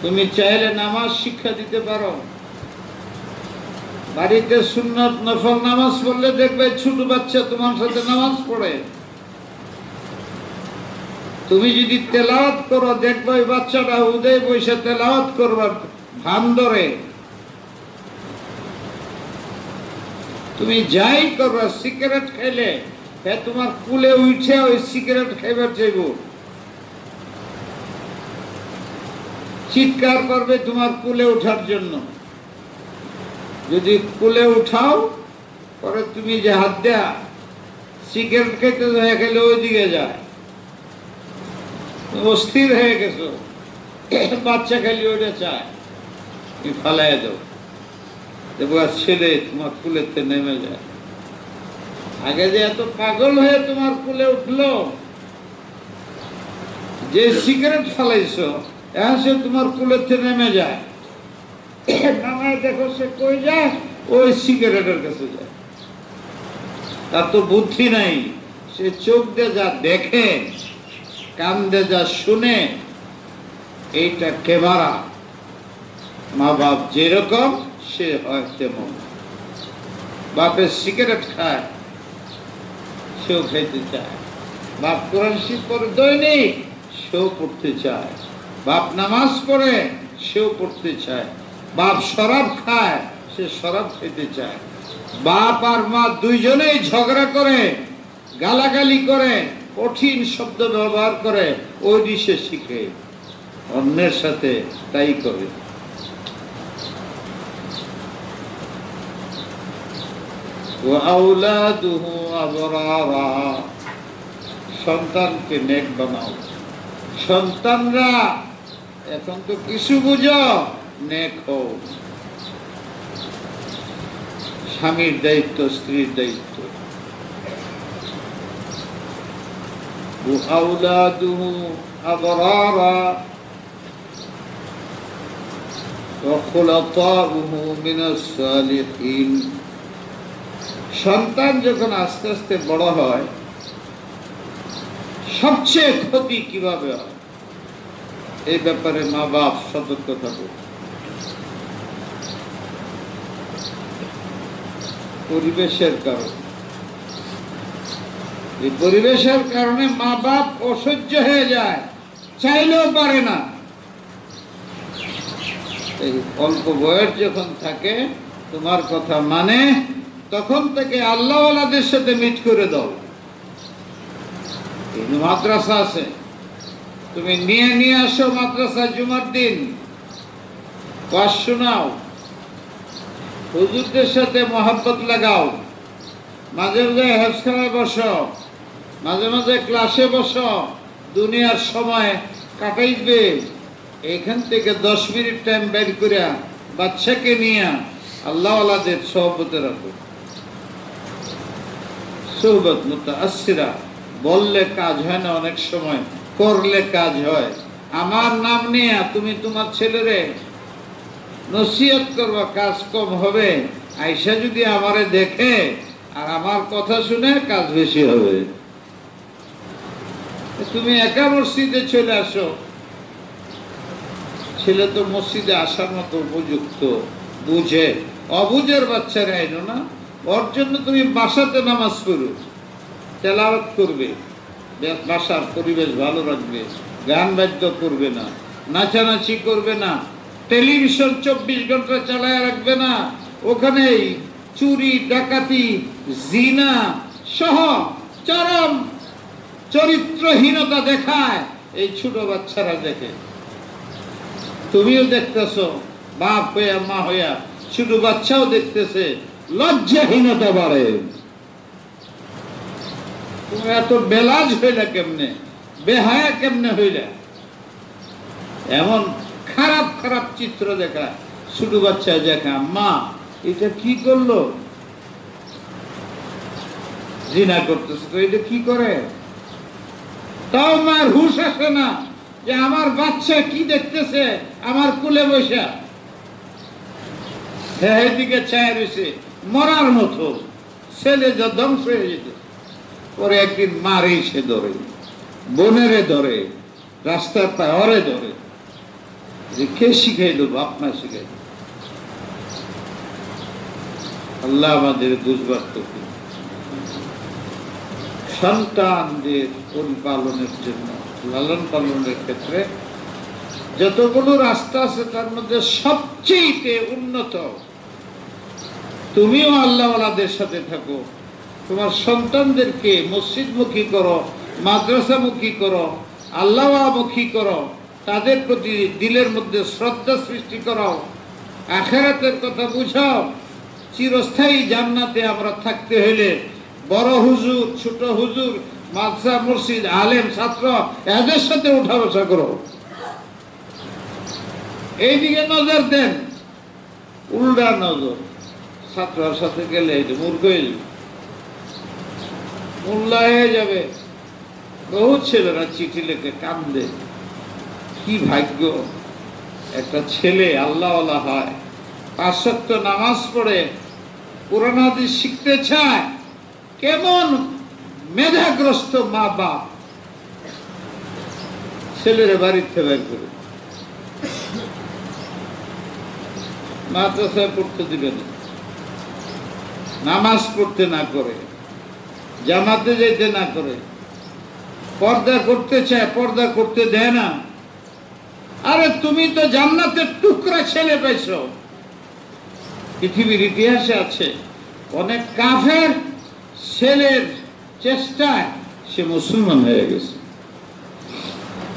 তুমি চাইলে নামাজ শিক্ষা দিতে পারো। বাড়িতে সুন্নত নফল নামাজ পড়লে দেখবে ছোট বাচ্চা তোমার সাথে নামাজ পড়ে। তুমি যদি তেলাওয়াত করো দেখবে ওই বাচ্চাটা উদয় বসে তেলাওয়াত করবার ভান ধরে। তুমি যাই করবা, সিগারেট খাইলে তোমার কুলে উঠে ওই সিগারেট খাইবার চাইব, চিৎকার করবে তোমার কুলে ওঠার জন্য। যদি কুলে উঠাও পরে তুমি যে হাত দেয়া সিগারেট খেতে খেলে ওই দিকে যায়, অস্থির হয়ে গেছো, বাচ্চা খালি ওইটা চায়, তুমি ফালাই দাও, দেখো ছেলে তোমার কুলেতে নেমে যায়। আগে যে এত পাগল হয়ে তোমার কুলে উঠলো, যে সিগারেট ফালাইছো এখন সে তোমার কুলেতে নেমে যায়, নামায় দেখো সে কই যায়, ওই সিগারেটের কাছে যায়। তার তো বুদ্ধি নাই, সে চোখ দিয়ে যা দেখে, কান দিয়ে যা শুনে, এইটা কেবারা। মা বাপ যেরকম সে হয় তেমন। বাপের সিগারেট খায়, সেও খাইতে চায়। বাপ কোরআন শরীফ পড়ে দৈনিক, সেও পড়তে চায়। বাপ নামাজ পড়ে, সেও পড়তে চায়। বাপ শরাব খায়, সে শরাব খেতে চায়। বাপ আর মা দুইজনেই ঝগড়া করে, গালাগালি করে, কঠিন শব্দ ব্যবহার করে, ওই সে শিখে, অন্যের সাথে তাই করে। সন্তানকে নেক বানাও। সন্তানরা এখন তো কিছু বুঝো, নেক হও। স্বামীর দায়িত্ব, স্ত্রীর দায়িত্ব। আওলাদুহু আবরারা ওয়া খুলাতাউহু মিনাস সালিহিন। সন্তান যখন আস্তে আস্তে বড় হয়, সবচেয়ে ক্ষতি কিভাবে হয় এই ব্যাপারে মা বাপ সতর্ক থাকবে। পরিবেশের কারণে, এই পরিবেশের কারণে মা বাপ অসহ্য হয়ে যায়, চাইলেও পারে না। এই অল্প বয়স যখন থাকে, তোমার কথা মানে, তখন থেকে আল্লাহওয়ালাদের সাথে মিট করে দাও। মাদ্রাসা আছে, তুমি নিয়ে আসো মাদ্রাসা জুমার দিন, ওয়াজ শোনাও, হুজুরদের সাথে মহব্বত লাগাও, মাঝে মাঝে হেফখানায় বসো, মাঝে মাঝে ক্লাসে বসো, দুনিয়ার সময় কাটাইবে। এখান থেকে 10 মিনিট টাইম বের করে বাচ্চাকে নিয়ে আল্লাহওয়ালাদের সহবতে রাখো। সোহবত মুতাআসসিরা, বললে কাজ হয় না, অনেক সময় করলে কাজ হয়। আমার নাম নিয়ে তুমি তোমার ছেলেরে নসিহত করবা, কাজ কম হবে। আয়সা যদি আমারে দেখে আর আমার কথা শুনে, কাজ বেশি হবে। তুমি একা মসজিদে চলে আসো, ছেলে তো মসজিদে আসার মতো উপযুক্ত, বুঝে। অবুঝের বাচ্চারা আইনো না, ওর জন্য তুমি বাসাতে নামাজ পড়ো, তেলাওয়াত করবে, বাসার পরিবেশ ভালো রাখবে, গান বাদ্য করবে না, নাচানাচি করবে না, টেলিভিশন 24 ঘন্টা চালায় রাখবে না। ওখানেই চুরি, ডাকাতি, জিনা সহ চরম চরিত্রহীনতা দেখায় এই ছোট বাচ্চারা দেখে। তুমিও দেখতেছো, বাপ হইয়া মা হইয়া, ছোট বাচ্চাও দেখতেছে, লজ্জাহীনতা বাড়ে। তুমি এত বেলাজ হইলা কেমনে, বেহায়া কেমনে হইলা? এমন খারাপ খারাপ চিত্র দেখা, ছোট বাচ্চা দেখা, মা এটা কি করলো, জিনা করতেছে, তো এটা কি করে? তাও মার হুশ আসে না যে আমার বাচ্চা কি দেখতেছে আমার কুলে বসা। এদিকে চায় রয়েছে মরার মতো, ছেলে যা ধ্বংস হয়ে যেত। পরে একদিন মারে সে ধরে, বোনেরে ধরে, রাস্তার পায়ে ধরে, যে কে শিখাইল? বাপ মা শিখাইল। আল্লাহ আমাদের বুঝবার তো সন্তানদের পরিপালনের জন্য, লালন পালনের ক্ষেত্রে যতগুলো রাস্তা আছে তার মধ্যে সবচেয়ে উন্নত, তুমিও আল্লাহওয়ালাদের সাথে থাকো, তোমার সন্তানদেরকে মসজিদমুখী করো, মাদ্রাসামুখী করো, আল্লাহমুখী করো, তাদের প্রতি দিলের মধ্যে শ্রদ্ধা সৃষ্টি করো, আখিরাতের কথা বুঝাও। চিরস্থায়ী জান্নাতে আমরা থাকতে হইলে বড় হুজুর, ছোট হুজুর, মাদ্রাসা, মসজিদ, আলেম, ছাত্র, এদের সাথে উঠা বসা করো। এইদিকে নজর দেন, উল্টা নজর। ছাত্রের সাথে গেলে মূর্খ হয়ে যাবে, মোল্লা হয়ে যাবে। বহু ছেলেরা চিঠি লেখে কান্দে, কি ভাগ্য একটা ছেলে আল্লাহওয়ালা হয়, 5 ওয়াক্ত নামাজ পড়ে, কোরআন হাদিস শিখতে চায়। কেমন মেধাগ্রস্ত মা বাপ ছেলের বাড়িতে বের করে মাদ্রাসায় পড়তে দিবে না, নামাজ পড়তে না করে, জামাতে যেতে না করে, পর্দা করতে চায়, পর্দা করতে দেয় না। আরে তুমি তো জান্নাতের টুকরা ছেলে পাইছো। পৃথিবীর ইতিহাসে আছে অনেক কাফের ছেলের চেষ্টায় সে মুসলমান হয়ে গেছে।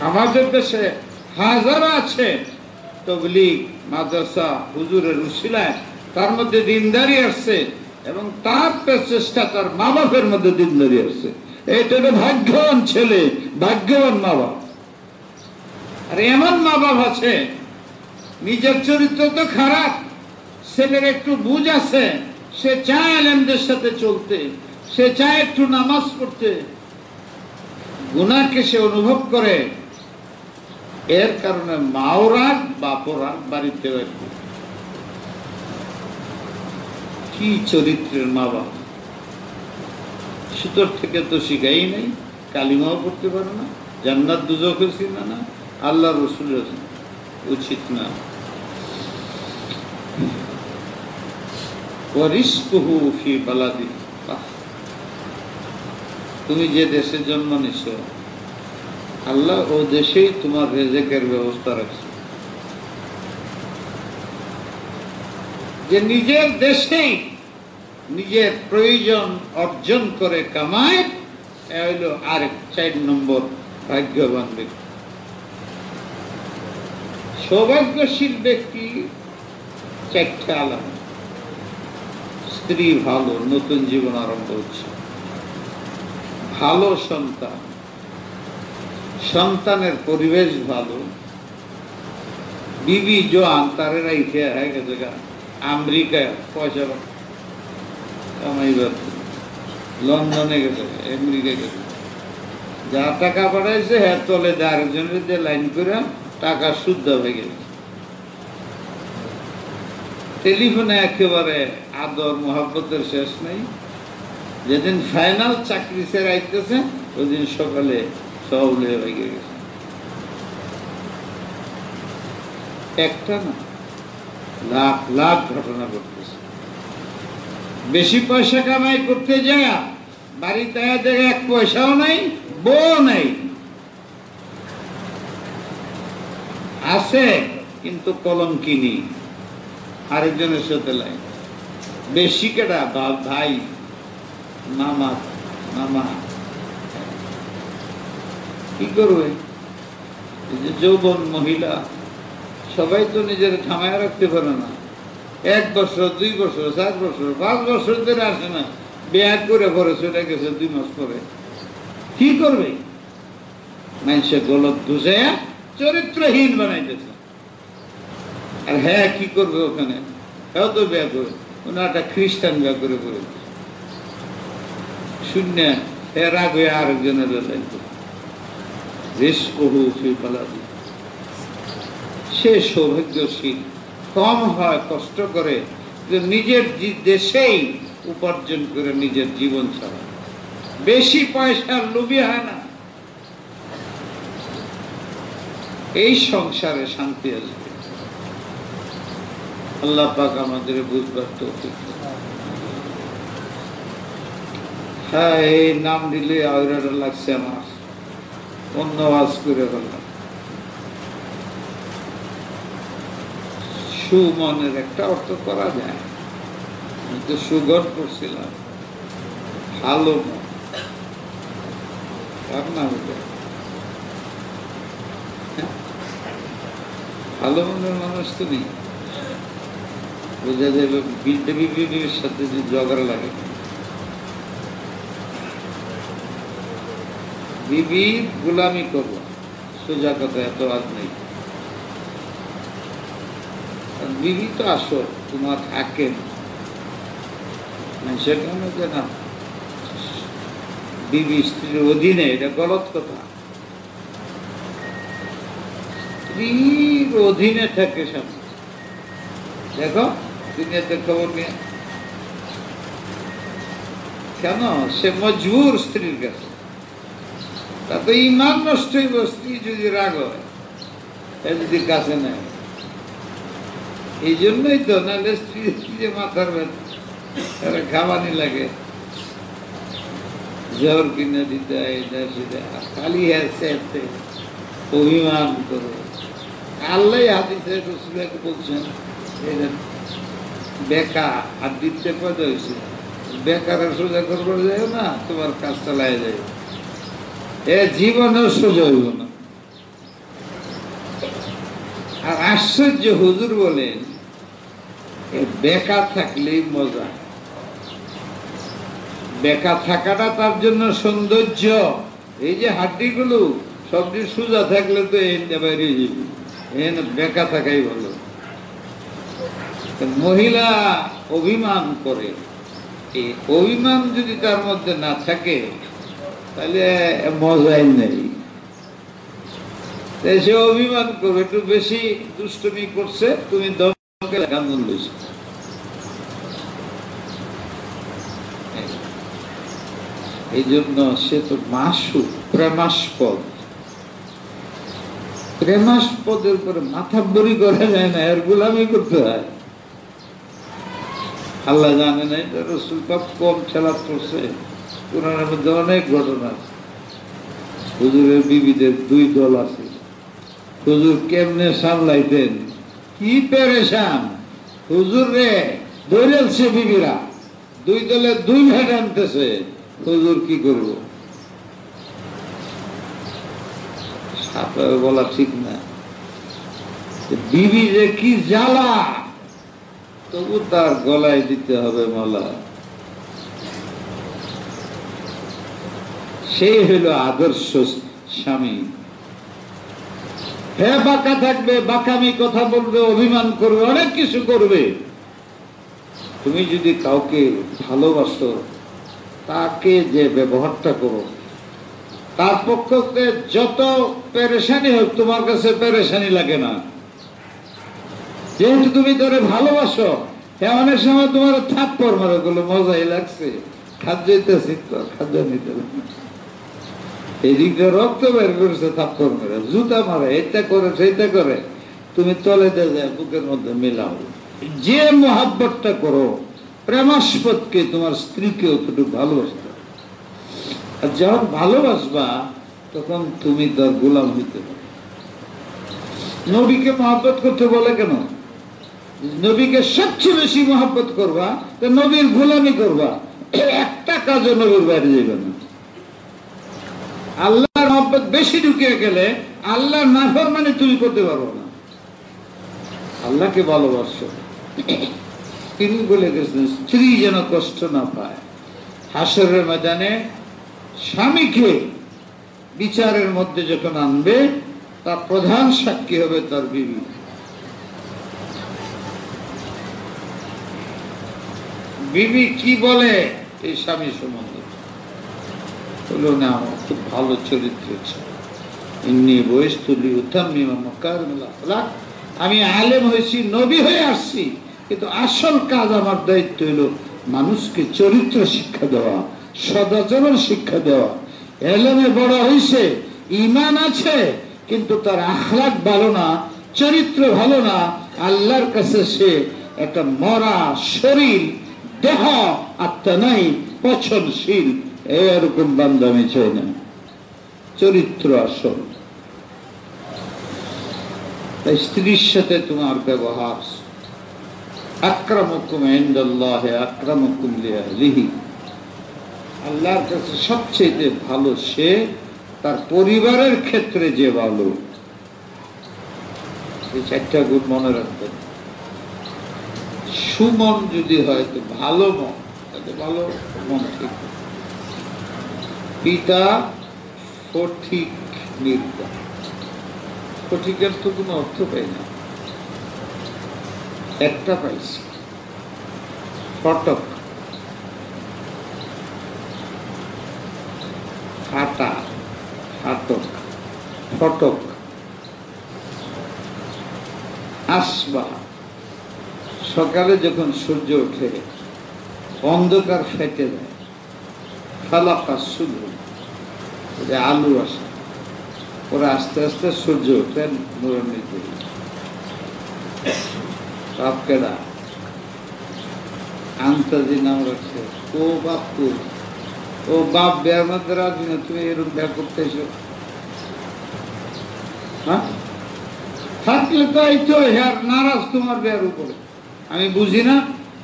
আমাদের দেশে হাজার আছে তাবলীগ, মাদ্রাসা, হুজুরের উসিলায় তার মধ্যে দিনদারি আসছে, এবং তার চেষ্টা তার মা বাপের মধ্যে দিনদারি আসছে। এটা ভাগ্যবান ছেলে, ভাগ্যবান মা বাপ। আর এমন মা বাপ আছে নিজের চরিত্র তো খারাপ, ছেলের একটু বুঝ আছে, সে চায় আলেমদের সাথে চলতে, সে চায় একটু নামাজ পড়তে, গুনাহকে সে অনুভব করে। এর কারণে মাও রাগ, বাপও রাগ, বাড়িতে কি চরিত্রের মা বাপ। সুতোর থেকে তো শিখাই নাই, কালিমাও পড়তে পারে না, জান্নাত দুজখের চিনা না, আল্লাহ রসুলের উচিত না। তুমি যে দেশে জন্ম নিছ, আল্লাহ ও দেশেই তোমার রিজিকের ব্যবস্থা রাখছে। যে নিজের দেশেই নিজের প্রয়োজন অর্জন করে কামায়, এ হইল আরেক 4 নম্বর ভাগ্যবান ব্যক্তি। সৌভাগ্যশীল ব্যক্তি চারটা আলাদা। স্ত্রী ভালো, নতুন জীবন আরম্ভ হচ্ছে, ভালো সন্তান, সন্তানের পরিবেশ ভালো, বিবি জোয়ান তারে রাইখে হয়ে গেছে আমেরিকায় পয়সা কামাইবার, লন্ডনে গেছে, আমেরিকা গেছে, যা টাকা পাঠাইছে হ্যাঁ তলে আরেকজনের যে লাইন করে টাকা শুদ্ধ হয়ে গেছে। টেলিফোনে একেবারে আদর মহব্বতের শেষ নেই। যেদিন ফাইনাল চাকরি ছেড়ে আইতেছে ওই দিন সকালে সব হয়ে গেছে। একটা না, লাখ লাখ ঘটনা ঘটতেছে। বেশি পয়সা কামাই করতে যায় বাড়িতে দেখে এক পয়সাও নাই, বউ নাই, আছে কিন্তু কলম কিনি আরেকজনের সাথে লাই। বেশি কেটা ভাই, মামা, মামা কি করবে? যৌবন মহিলা সবাই তো নিজের থামায় রাখতে পারে না। 1 বছর, 2 বছর, 4 বছর, 5 বছর ধরে আসে না, বিয়ে করে পরে চলে গেছে 2 মাস পরে। কি করবে? মানুষে গলত বুঝে চরিত্রহীন বানাইতেছে। আর হ্যাঁ কি করবে ওখানে? হ্যাঁ তো বিয়ে করে, ওনারটা খ্রিস্টান বিয়ে করে করে শূন্য রাগ হয়ে আরেকজনের সে সৌভাগ্যশীল। কম হয়, কষ্ট করে, নিজের দেশেই উপার্জন করে নিজের জীবন চালায়, বেশি পয়সার লোভী হয় না। এই সংসারে শান্তি আসবে। আল্লাহ পাক আমাদের বুঝবার তৌফিক দেন। হ্যাঁ, এই নাম দিলে আওয়াজ লাগছে আমার, অন্য আওয়াজ করে বললাম। সুমনের একটা অর্থ করা যায়, কিন্তু সুগর করছিলাম ভালো মন, কার নাম এটা? ভালো মনের মানুষ তো নেই, বোঝা যাবে বিবির সাথে যে ঝগড়া লাগে। বিবি গোলামি করবো, সোজা কথা, এত আজ নেই। বিবি তো আসো তোমার থাকে সেখানে যে না বিবি স্ত্রীর অধীনে, এটা গলত কথা। স্ত্রীর অধীনে থাকে স্বামী। দেখো দুনিয়াতে খবর নিয়ে কেন সে মজবুর স্ত্রীর কাছে, তাতে ইমান নষ্ট হইব। স্ত্রী যদি রাগ হয়, যদি কাছে নেয়, এই জন্যই তো, নাহলে স্ত্রী যে মাথার ব্যথা, খাওয়ানি লাগে, জ্বর কিনে দিতে খালি অভিমান করো। আল্লাহ হাদিসে রাসূলুল্লাহ বলছেন, বেকা হাত দিতে পয়দা হয়েছে, বেকারে সোজা করবার যায় না, তোমার কাজ চালাই যায়, এ জীবনেও সোজা হইব না। আর আশ্চর্য, হুজুর বলেন বেকার থাকলেই মজা। বেকার থাকাটা তার জন্য সৌন্দর্য। এই যে হাড্ডিগুলো সবটি সোজা থাকলে তো বাইরে যাবে, বেকা থাকাই ভালো। মহিলা অভিমান করে, এই অভিমান যদি তার মধ্যে না থাকে তাহলে মজাই নেই। সে অভিমান করবে, একটু বেশি দুষ্টমি করছে, তুমি দমকে কান্দন লইছ। এই জন্য সে তো মাসু, প্রেমাস্পদ। প্রেমাস্পদের উপরে মাথা বড়ি করা যায় না, এর গোলামি করতে হয়। আল্লাহ জানে নাই রাসূল পাক কম খেলা করছে। কোরআনের মধ্যে অনেক ঘটনা আছে। হুজুরের বিবিদের 2 দল আছে। হুজুর কেমনে সামলাইতেন, কি পেরেশান হুজুর রে, ধরেছে বিবিরা 2 দলে 2 ভাগ আনতেছে, হুজুর কি করব? বলা ঠিক না। বিবি যে কি জ্বালা, তবু তার গলায় দিতে হবে মালা। সেই হইল আদর্শ স্বামী। হ্যাঁ, বাঁকা থাকবে, বাঁকামি কথা বলবে, অভিমান করবে, অনেক কিছু করবে। তুমি যদি কাউকে ভালোবাসো, তাকে যে ব্যবহারটা করো, তার পক্ষে যত পেরেশানি হোক তোমার কাছে পেরেশানি লাগে না। যেহেতু তুমি তারে ভালোবাসো, হ্যাঁ, অনেক সময় তোমার থাপ্পড় মারে, গুলো মজাই লাগছে, খাদ্য হইতেছি তো, খাদ্য নিতে এদিকে রক্ত বের করেছে, থাপ্পড় মেরে, জুতা মারে, এটা করে সেইটা করে, তুমি তলে দিয়ে বুকের মধ্যে মেলাও। যে মহাব্বতটা করো, প্রেমাস্পদকে তোমার স্ত্রীকে অতটুকু ভালোবাসতে, আর যখন ভালোবাসবা তখন তুমি তার গোলাম হইতে পারো। নবীকে মহাব্বত করতে বলে কেন? নবীকে সবচেয়ে বেশি মহাব্বত করবা, তো নবীর গোলামি করবা, একটা কাজও নবীর বাইরে যাবে না। আল্লাহর মহব্বত বেশি ঢুকিয়ে গেলে আল্লাহর নাফরমানি তুমি করতে পারবো না। আল্লাহকে ভালোবাসো। তিনি বলে গেছেন, স্ত্রী যেন কষ্ট না পায়। হাসরের ময়দানে স্বামীকে বিচারের মধ্যে যখন আনবে, তার প্রধান সাক্ষী হবে তার বিবি। বিবি কি বলে এই স্বামী সম্বন্ধে? বলল, না, আমার খুব ভালো চরিত্র ছিল, এমনি বয়স তুলি উত্তম, আমি আলেম হয়েছি, নবী হয়ে আসছি, কিন্তু আসল কাজ আমার দায়িত্ব হলো মানুষকে চরিত্র শিক্ষা দেওয়া, সদাচরণ শিক্ষা দেওয়া। এলেমে বড় হয়েছে, ঈমান আছে, কিন্তু তার আখলাক ভালো না, চরিত্র ভালো না, আল্লাহর কাছে সে একটা মরা শরীর, দেহ, আত্মা নাই, পছন্দশীল, এরকম বান্দা আমি চাই না। চরিত্র আসল। তাই স্ত্রীর সাথে তোমার ব্যবহার, আকরামুকুম ইনদাল্লাহি আকরামুকুম লিআহলিহি, আল্লাহর কাছে সবচেয়ে ভালো সে, তার পরিবারের ক্ষেত্রে যে ভালো। এই চারটা গুণ মনে রাখবেন। সুমন যদি হয় তো ভালো মন, তাতে ভালো মন ঠিক। পিতা সঠিক নির্দেশ, সঠিকের তো কোনো অর্থ পাই না, একটা পাইছি, ফটক, ফাটা, ফাটক, ফটক, আসবা। সকালে যখন সূর্য ওঠে, অন্ধকার ফেটে যায়, ফালাকা শুরু, আলু আসে, ওরা আস্তে আস্তে সূর্য ওঠে, নুরান্বিত বাপ কেডা আন্তাজি নাম রাখছে। ও বাপু, ও বাপ বিয়ার মধ্যে রাজি না, তুমি এরকম বিয়া করতে এসো? হ্যাঁ, থাকলে তো এই তো হ্যাঁ নারাজ তোমার বিয়ার উপরে। আমি বুঝি না,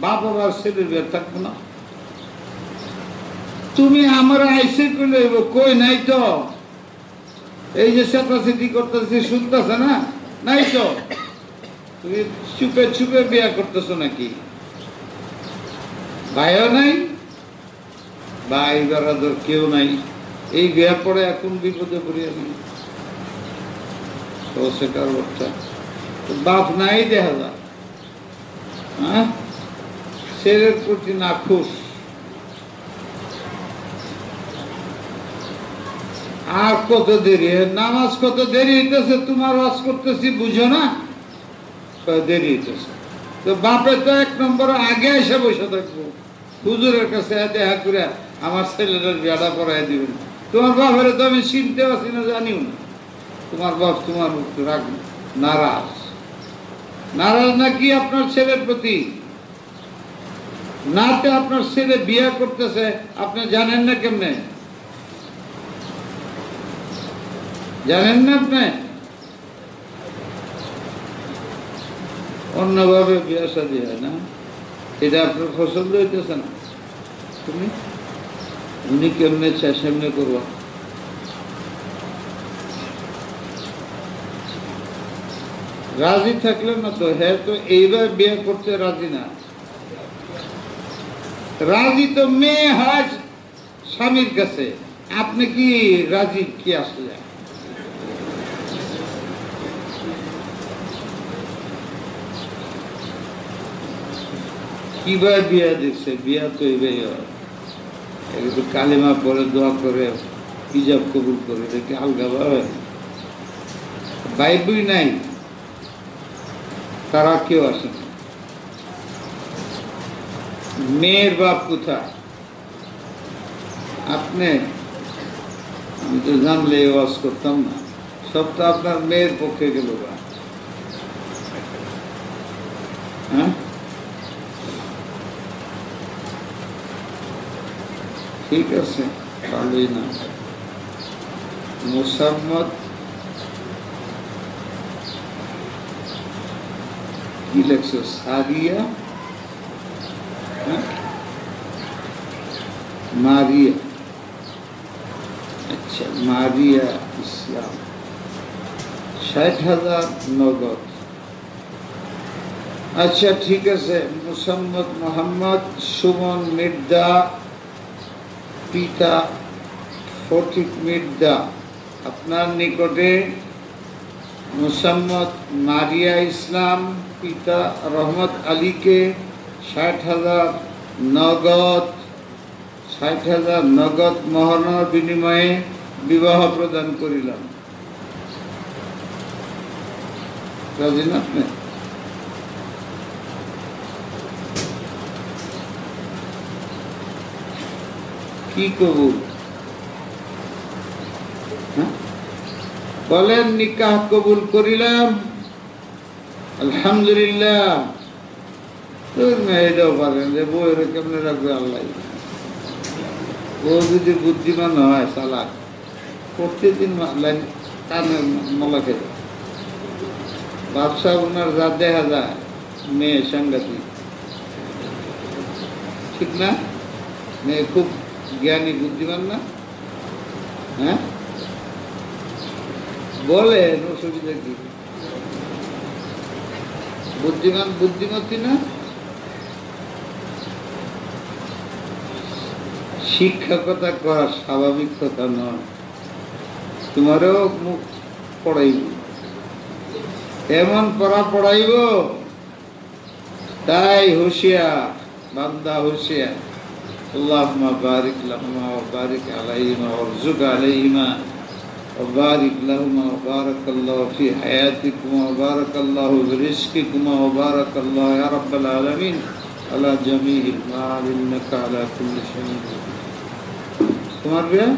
বাপ আবার ছেলের বিয়ার থাকবো না। তুমি আমার আইসে করলে কই নাই তো, এই যে চেতাচেতি করতেছি শুনতেছে না, নাই তো, তুমি চুপে চুপে বিয়া করতেছো নাকি? ভাইও নাই, ভাই বেড়াদর কেউ নাই, এই বিয়া পরে এখন বিপদে পড়িয়া নেই। সেটার বাচ্চা বাপ নাই দেখা যায়, হ্যাঁ, ছেলের প্রতি নাখুশ। আর কত দেরি, নামাজ কত দেরি হইতেছে, তোমার ওয়াজ করতেছি বুঝো না, দেরি হইতেছে। তো বাপে তো এক নম্বর আগে এসে বসে থাকবো, হুজুরের কাছে দেখা করে আমার ছেলেটার বিয়াটা পড়াই দিবেন। তোমার বাপের তো আমি চিনতে পারছি না, জানিও না। তোমার বাপ তোমার রাগ, নারাজ, নারাজ নাকি আপনার ছেলের প্রতি? নাতে আপনার ছেলে বিয়ে করতেছে, আপনি জানেন না কেমনে? জানেন না আপনি? অন্যভাবে বিয়ে শাদী হয় না, এটা আপনার পছন্দ হইতেছে না, তুমি উনি কেমনে চায় সেমনে করবা। রাজি থাকলে না তো, হ্যাঁ তো এইবার বিয়ে করতে রাজি না। রাজি তো মেয়ে হয় স্বামীর কাছে, আপনি কি রাজি কি আসলে? কিভাবে বিয়া দিচ্ছে? বিয়া তো এইভাবে হয়, একটু কালিমা পরে দোয়া করে হিজাব কবুল করে, দেখি আলগা ভাবে বাইবই নাই, তারা কেউ আসে না। মেয়ের বাপ কোথায়? আপনি, আমি তো জানলে ওয়াজ করতাম না, সব তো আপনার মেয়ের পক্ষে গেল। হ্যাঁ, ঠিক আছে, ভালোই না। মোসাম্মদ কি লেখছো? সারিয়া, মারিয়া, আচ্ছা, মারিয়া ইসলাম, 60,000 নগদ। আচ্ছা ঠিক আছে। মোসাম্মদ মোহাম্মদ সুমন মির্জা, পিতা ফটিক মির্জা, আপনার নিকটে মোসাম্মদ মারিয়া ইসলাম, পিতা রহমত আলীকে 60,000 নগদ, 60,000 নগদ মহারণার বিনিময়ে বিবাহ প্রদান করিলাম। রাজি না আপনি? কি কবুল? বলেন, নিকাহ কবুল করিলাম, আলহামদুলিল্লাহ। এটাও পারেন যে বউয়ের কেমনে রাখবে আল্লাহ। ও যদি বুদ্ধিমান হয়, চালাক, প্রত্যেকদিন কানের মলা খেয়ে বাদশাহ ওনার যা দেখা যায়, মেয়ে সাংঘাতিক, ঠিক না? মেয়ে খুব জ্ঞানী বুদ্ধিমান না? হ্যাঁ, বলেন, অসুবিধা কি? বুদ্ধিমান বুদ্ধিমতী না? শিক্ষা কথা করা স্বাভাবিক কথা নয়। তোমারও মুখ পড়াইব, এমন পড়াইব, তাই হুঁশিয়ার বান্দা, হুঁশিয়ার। আল্লাহুম্মা বারিক লাহুমা ওয়া বারিক আলাইহিমা ওয়ারযুক আলাইহিমা ওয়া বারিক লাহুমা ওয়া বারাকাল্লাহু ফি হায়াতিকুমা ওয়া বারাকাল্লাহু ফি রিজকিকুমা ওয়া বারাকাল্লাহু ইয়া রাব্বাল আলামিন আলা জামিইল মাল ইন্নাকা আলা কুল্লি শাইইন কাদির। তোমার বিয়ে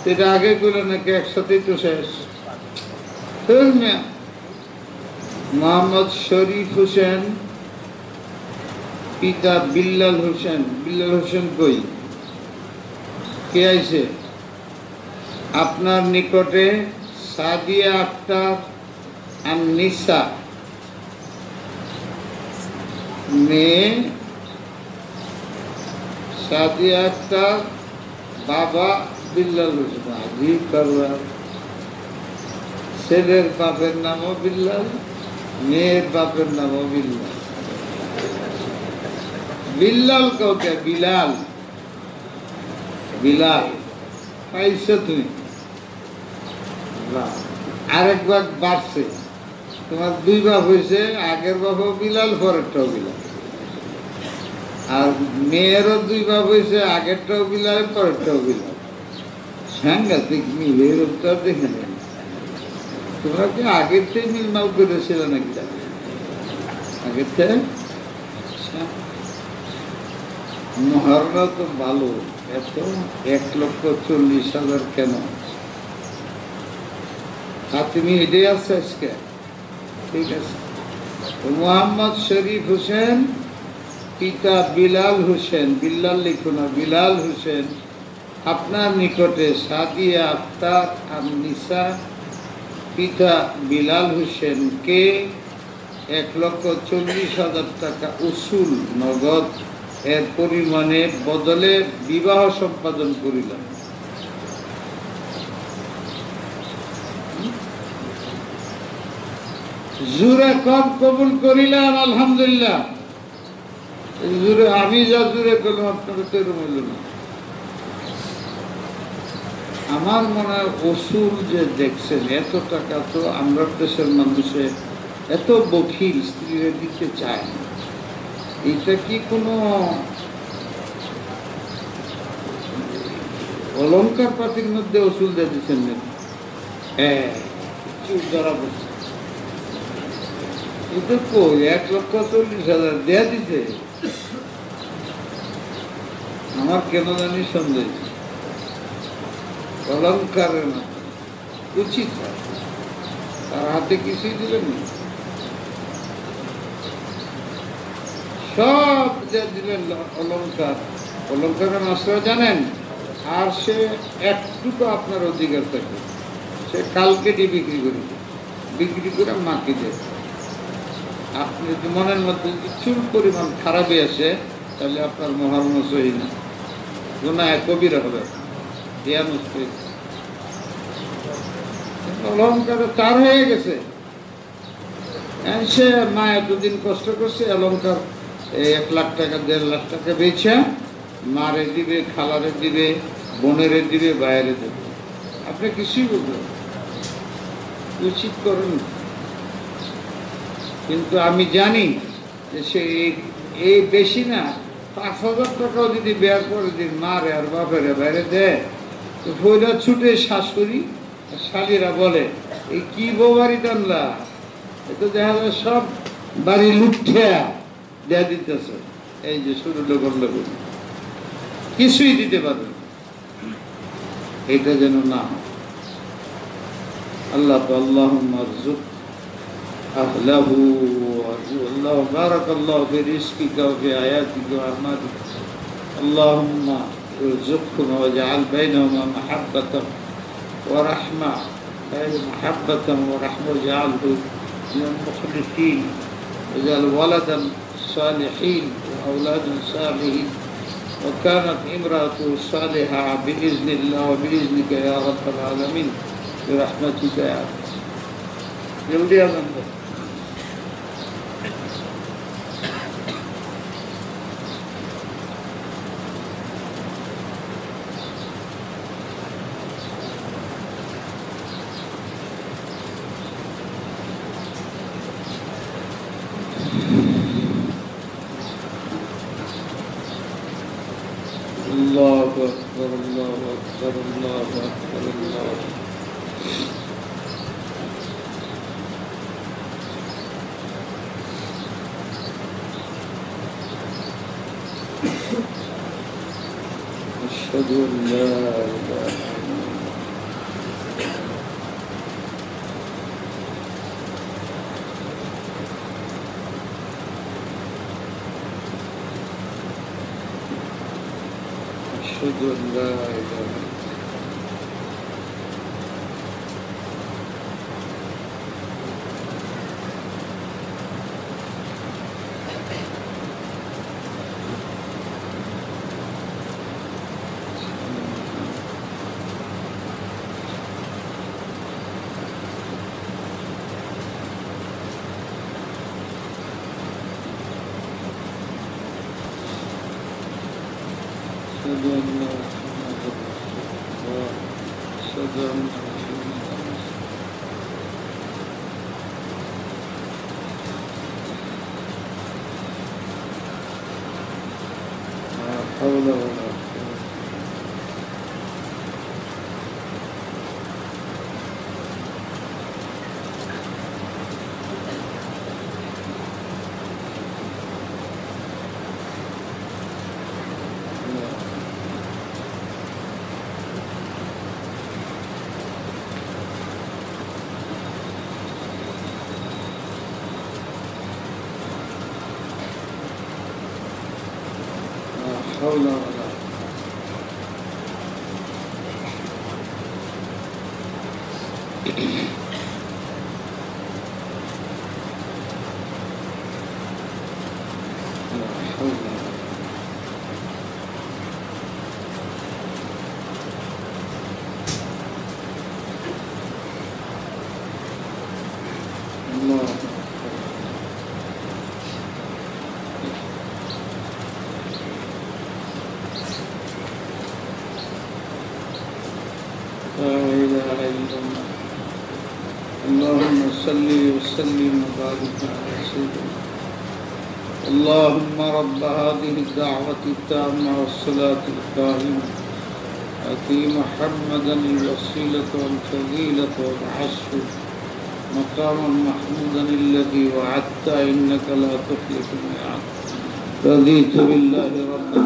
সেটা আগে কইলো নাকি একসাথেই তো শেষ? মোহাম্মদ শরীফ হোসেন, পিতা বিল্লাল হোসেন। বিল্লাল হোসেন কই? কে আইছে? আপনার নিকটে সাদিয়া আক্তার আর নিসা, মেয়ে সাদিয়া আক্তার, বাবা বিল্লাল হোসেন। আজি করবার, ছেলের বাপের নামও বিল্লাল, মেয়ের বাপের নামও বিল্লাল। বিল্লাল কাউকে বিলাল, বিলাল পাইছো তুমি? আরেকবার বাড়ছে, তোমার 2 বাপ হয়েছে, আগের বাপও বিলাল, পরেরটাও বিলাল। আর মেয়েরও 2 বাপ হয়েছে, আগেরটাও বিলাল, পরেরটাও বিলাল। সাংঘাতিক মিলের উত্তর দেখে নেন। তোমরা কি আগের থেকে মিলমাল করেছিল নাকি? আগের থেকে মহারণা তো ভালো, এত 1,40,000 কেন? আর তুমি এটাই আছে আজকে, ঠিক আছে। মোহাম্মদ শরীফ হোসেন, পিতা বিলাল হোসেন, বিল্লাল লিখো না, বিলাল হোসেন, আপনার নিকটে সাদিয়া আক্তার আর নিসা, পিতা বিলাল হোসেনকে 1,40,000 টাকা উসুল নগদ এর পরিমাণে বদলে বিবাহ সম্পাদন করিলাম। জোরে কম কবুল করিলাম আলহামদুলিল্লাহ। জোরে আমি যা জোরে করলাম আপনাকে তো এরকম হইল না। আমার মনে হয় ওসুল যে দেখছেন, এত টাকা তো আমরা দেশের মানুষে এত বখিল, স্ত্রীরা দিতে চায় না। এটা কি কোনো অলঙ্কার পাতির মধ্যে ওসুল দিয়ে দিচ্ছেন নাকি? হ্যাঁ, চুপ ধরা পড়ছে। এটা কই 1,40,000 দেয়া দিতে, আমার কেন জানি সন্দেহ। অলঙ্কারের মতো উচিত হয়, তার হাতে কিছুই দিলেন না, সব যা দিলেন অলঙ্কার। অলঙ্কারের মাস্টার জানেন, আর সে একটুকু আপনার অধিকার থাকে, সে কালকেটি বিক্রি করে দেয়, বিক্রি করে মাকে দেয়। আপনি যদি মনের মধ্যে চুল পরিমাণ খারাপই আসে, তাহলে আপনার মহারণ সহি না, গুনাহ কবিরা হবে, অলঙ্কারে তার হয়ে গেছে। সে মা এতদিন কষ্ট করছে, অলঙ্কার 1 লাখ টাকা 1.5 লাখ টাকা বেচা মারে দিবে, খালারে দিবে, বোনেরে দিবে, বাইরে দেবে। আপনি কিছুই বলবেন উচিত করেন, কিন্তু আমি জানি যে সে এই বেশি না 5,000 টাকাও যদি বেয়ার করে দিন মারে আর বাপেরে বাইরে দেয়, তো ফইরা ছুটে শাশুড়ি শালীরা বলে এই কি বউ বাড়ি টানলা, এতো দেখা যায় সব বাড়ি লুঠিয়া দেয়া দিতেছে। এই যে শুরু করলে কিছুই দিতে পারবে, এটা যেন না। আল্লাহ তো আল্লাহুম্মা রযুক আহলাহু আল্লাহ বারাকাল্লাহু ফি রিজকিকা ওয়া ফি আয়াতিকা ওয়া আহমাদিকা আল্লাহুম্মা ارزقهم واجعل بينهما محبة ورحمة محبة ورحمة واجعله من المخلصين واجعل ولدا صالحين وأولادا صالحين وكانت امرأته صالحة بإذن الله وبإذنك يا رب العالمين برحمتك يا رب. جلدی آزم دو. الله أكبر الله أكبر الله أكبر الله أشهد أن لا إله أشهد أن لا إله أشهد أن محمد رسول الله أشهد أن لا حول ولا قوة حول ولا حول الله لا إله إلا الله. اللهم صل وسلم وبارك على سيدنا. اللهم رب هذه الدعوة التامة والصلاة القائمة آتِ محمدا الوسيلة والفضيلة وابعثه مقاما محمودا الذي وعدت إنك لا تخلف الميعاد. رضيت بالله ربا.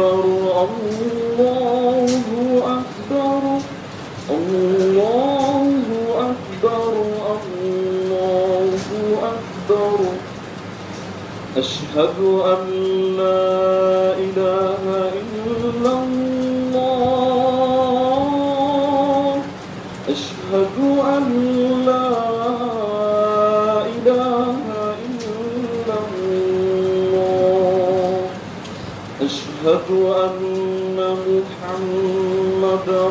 أكبر الله أكبر الله أكبر الله أكبر أشهد أن لا إله إلا الله أشهد أن لا إله إلا الله أشهد أن محمدا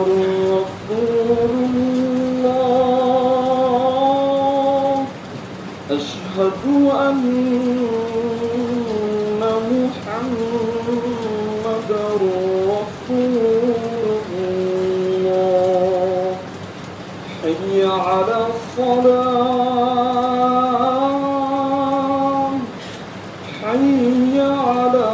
رسول الله أشهد أن محمدا رسول الله حي على الصلاة حي على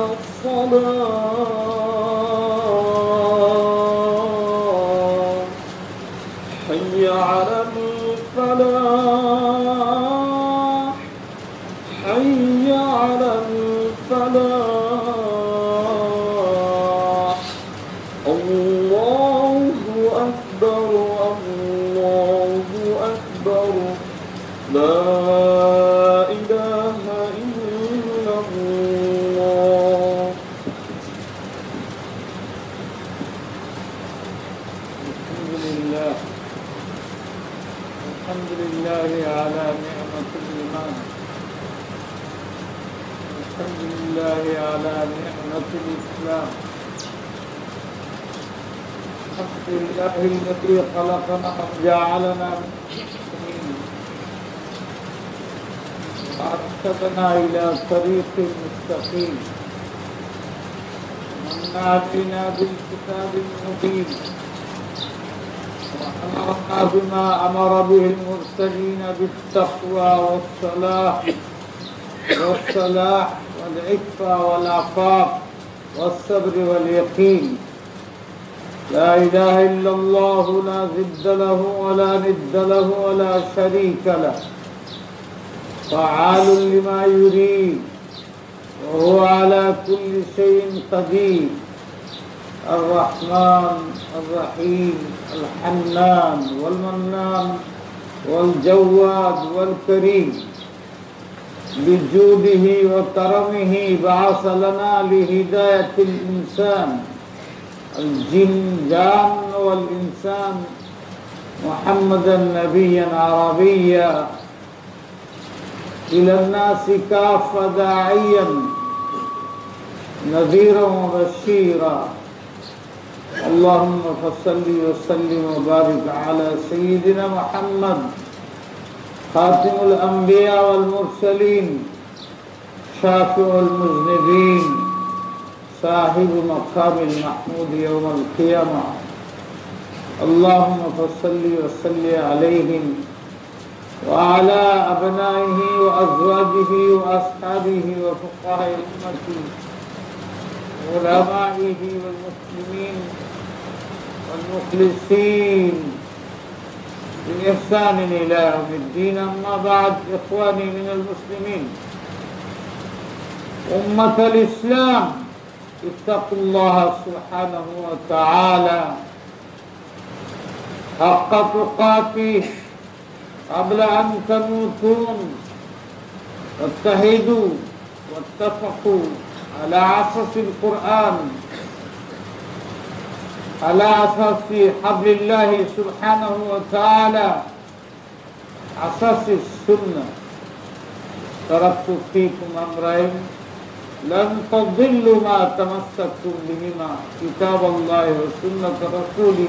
الصلاة حي على الفلاح حي على الفلاح الله أكبر الله أكبر لا إله إلا الله الحمد لله على نعمة الإيمان الحمد لله على نعمة الإسلام الحمد لله الذي خلقنا وجعلنا مسلمين وأرشدنا إلى طريق مستقيم ومن بنا بالكتاب المبين وأمرنا بما أمر به المرسلين بالتقوى والصلاح والعفة والعفاف والصبر واليقين لا إله إلا الله لا ضد له ولا ند له ولا شريك له فعال لما يريد وهو على كل شيء قدير الرحمن الرحيم الحنان والمنان والجواد والكريم بجوده وكرمه بعث لنا لهداية الإنسان الجان والإنسان محمدا نبيا عربيا إلى الناس كافة داعيا نذيرا وبشيرا اللهم فصل وسلم وبارك على سيدنا محمد خاتم الأنبياء والمرسلين شافع المذنبين صاحب مقام المحمود يوم القيامة اللهم فصل وسلم عليهم وعلى أبنائه وأزواجه وأصحابه وفقهاء أمته وعلمائه والمسلمين والمخلصين بإحسان إلى يوم الدين أما بعد إخواني من المسلمين أمة الإسلام اتقوا الله سبحانه وتعالى حق تقاته قبل أن تموتون واتحدوا واتفقوا على أساس القرآن على أساس حبل الله سبحانه وتعالى أساس السنة تركت فيكم أمرين لن تضلوا ما تمسكتم بهما كتاب الله وسنة رسوله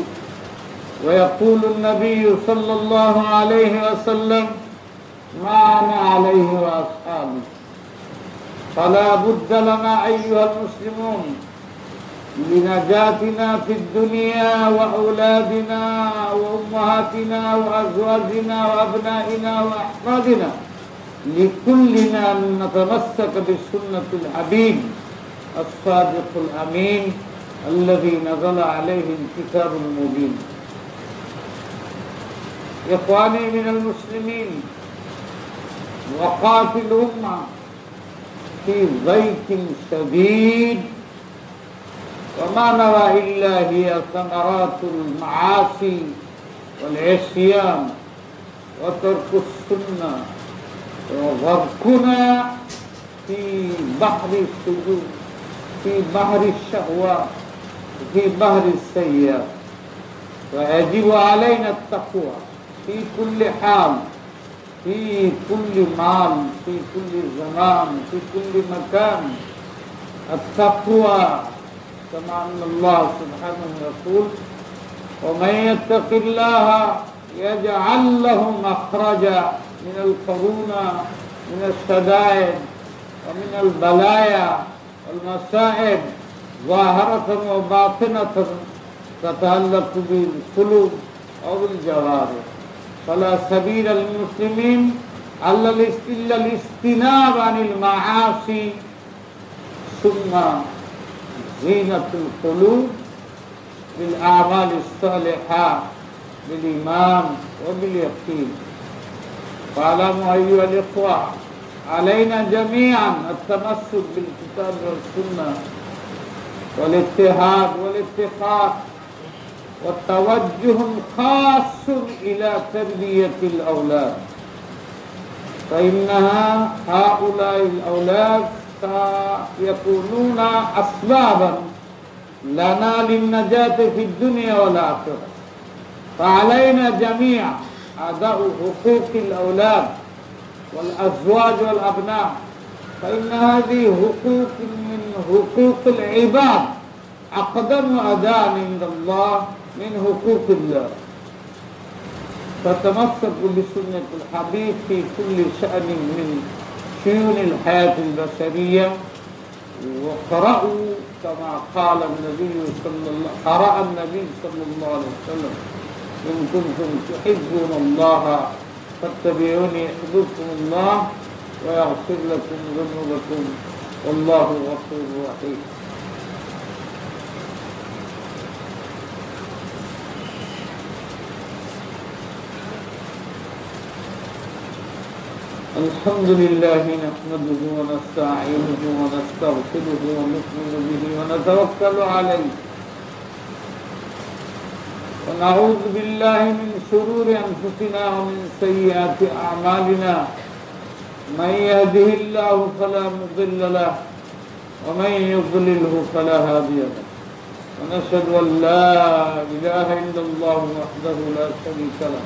ويقول النبي صلى الله عليه وسلم ما أنا عليه وأصحابي فلا بد لنا أيها المسلمون لنجاتنا في الدنيا وأولادنا وأمهاتنا وأزواجنا وأبنائنا وأحفادنا لكلنا أن نتمسك بسنة الحبيب الصادق الأمين الذي نزل عليه الكتاب المبين. إخواني من المسلمين وقعت الأمة في ضيق شديد وما نرى إلا هي ثمرات المعاصي والعصيان وترك السنة وغرقنا في بحر السجود، في بحر الشهوات، في بحر السيئات. ويجب علينا التقوى في كل حال، في كل مال، في كل زمان، في كل مكان. التقوى كما أن الله سبحانه يقول: ومن يتق الله يجعل له مخرجا من الكرونا، من الشدائد ومن البلايا والمصائب ظاهرة وباطنة تتعلق بالقلوب أو بالجوارح. فلا سبيل للمسلمين إلا الاجتناب عن المعاصي، ثم زينة القلوب بالأعمال الصالحة بالإيمان وباليقين. فاعلموا أيها الإخوة، علينا جميعا التمسك بالكتاب والسنة والاتحاد والاتفاق والتوجه خاص إلى تربية الأولاد، فإنها هؤلاء الأولاد يكونون أسبابا لنا للنجاة في الدنيا والآخرة. فعلينا جميعا أداء حقوق الأولاد والأزواج والأبناء، فإن هذه حقوق من حقوق العباد أقدم أداء عند الله من حقوق الله. فتمسكوا بسنة الحبيب في كل شأن من شؤون الحياة البشرية، وقرأوا كما قال النبي صلى الله عليه وسلم: إن كنتم تحبون الله فاتبعوني يحببكم الله ويغفر لكم ذنوبكم والله غفور رحيم. الحمد لله نحمده ونستعينه ونستغفره ونؤمن به ونتوكل عليه، ونعوذ بالله من شرور أنفسنا ومن سيئات أعمالنا. من يهده الله فلا مضل له ومن يضلله فلا هادي له، ونشهد أن لا إله إلا الله وحده لا شريك له،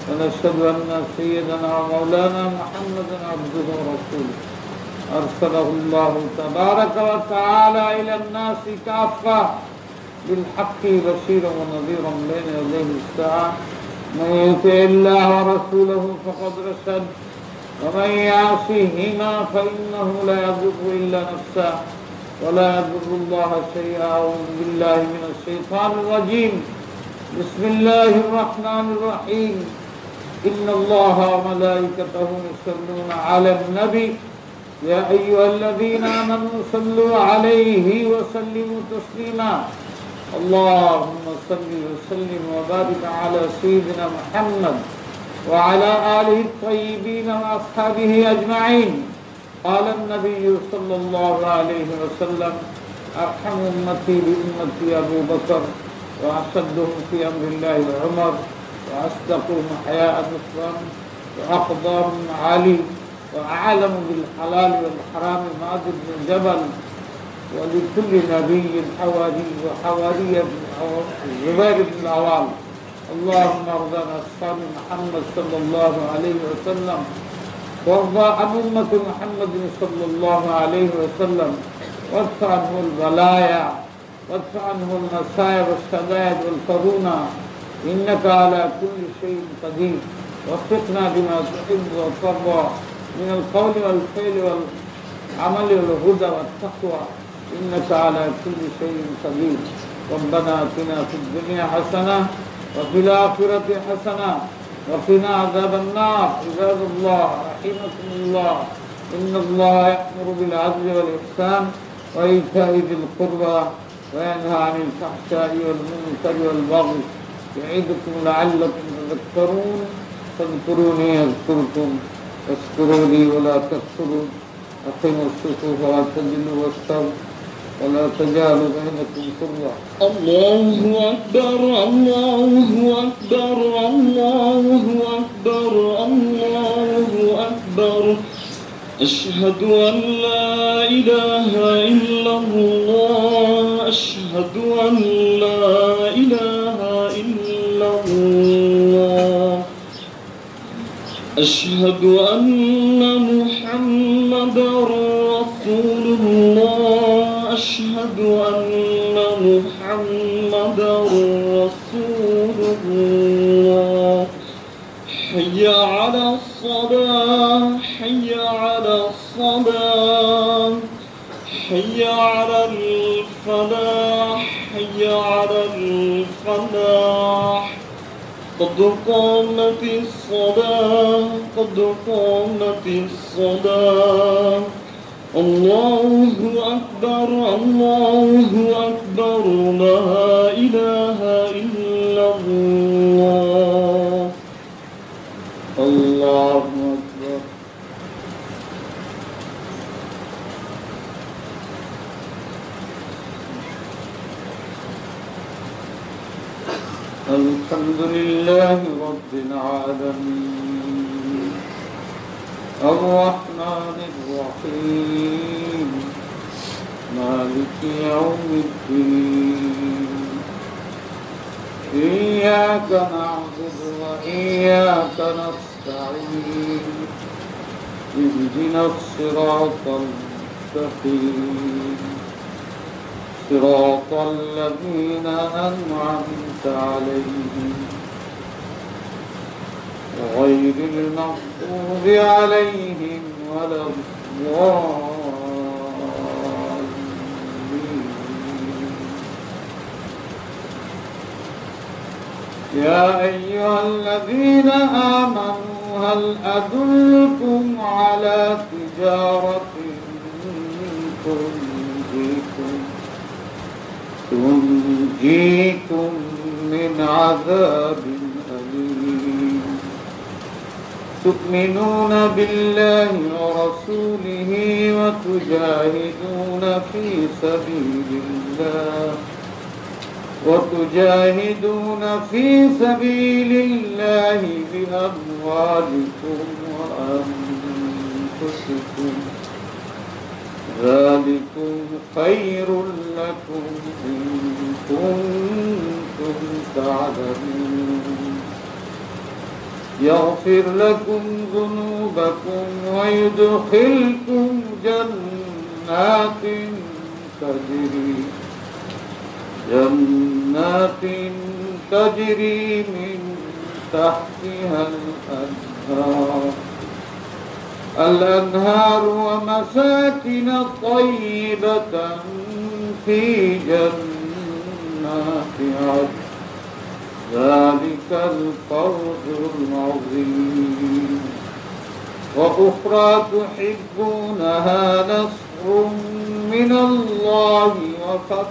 ونشهد أن سيدنا ومولانا محمدا عبده ورسوله أرسله الله تبارك وتعالى إلى الناس كافة بالحق بشيرا ونذيرا بين يديه الساعة. من يطع الله ورسوله فقد رشد، ومن يعصهما فإنه لا يضر إلا نفسه ولا يضر الله شيئا. أعوذ بالله من الشيطان الرجيم. بسم الله الرحمن الرحيم. إن الله وملائكته يصلون على النبي يا أيها الذين آمنوا صلوا عليه وسلموا تسليما. اللهم صل وسلم وبارك على سيدنا محمد وعلى آله الطيبين وأصحابه أجمعين. قال النبي صلى الله عليه وسلم: أرحم أمتي بأمتي أبو بكر، وأشدهم في أمر الله عمر، وأصدقهم حياء عثمان، وأقدرهم علي، وأعلم بالحلال والحرام معاذ بن جبل. ولكل نبي حواري وحواري زبير بن العوام. اللهم ارض عن أصحاب محمد صلى الله عليه وسلم، وارض عن أمة محمد صلى الله عليه وسلم، وادفع عنه البلايا، وادفع عنه المصائب والشدائد والكرونا، إنك على كل شيء قدير. وفقنا بما تحب وترضى من القول والفعل والعمل والهدى والتقوى، إنك على كل شيء قدير. ربنا آتنا في الدنيا حسنة وفي الآخرة حسنة وقنا عذاب النار. عباد الله رحمكم الله، إن الله يأمر بالعدل والإحسان وإيتاء ذي القربى وينهى عن الفحشاء والمنكر والبغي، يعظكم لعلكم تذكرون. فاذكروني أذكركم واشكروا لي ولا تكفرون. أقيموا الصفوف واعتدلوا واستووا ولا تجعلوا بينكم سرا. الله أكبر الله أكبر الله أكبر الله أكبر أشهد أن لا إله إلا الله أشهد أن لا إله إلا الله أشهد أن محمدا رسول الله أشهد أن محمدا رسول الله حي على الصلاة حي على الصلاة حي على الفلاح حي على الفلاح قد قامت الصلاة قد قامت الصلاة الله أكبر الله أكبر لا إله إلا الله الله أكبر. الحمد لله رب العالمين الرحمن الرحيم مالك يوم الدين إياك نعبد وإياك نستعين اهدنا الصراط المستقيم صراط الذين أنعمت عليهم غير المغضوب عليهم ولا الضالين. يا أيها الذين آمنوا هل أدلكم على تجارة تنجيكم من عذاب أليم تؤمنون بالله ورسوله وتجاهدون في سبيل الله بأموالكم وأنفسكم ذلكم خير لكم إن كنتم تعلمون يغفر لكم ذنوبكم ويدخلكم جنات تجري من تحتها الأنهار ومساكن طيبة في جنات عدن ذلك الفوز العظيم. وأخرى تحبونها نصر من الله وفتح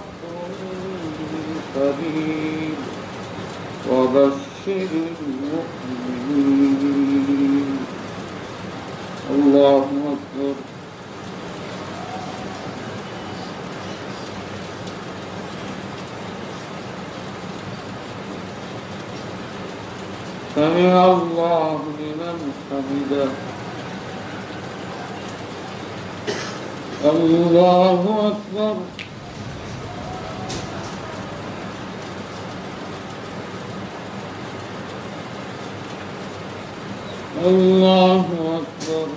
قريب وبشر المؤمنين. الله أكبر. سمع الله لمن حمده. الله أكبر. الله أكبر.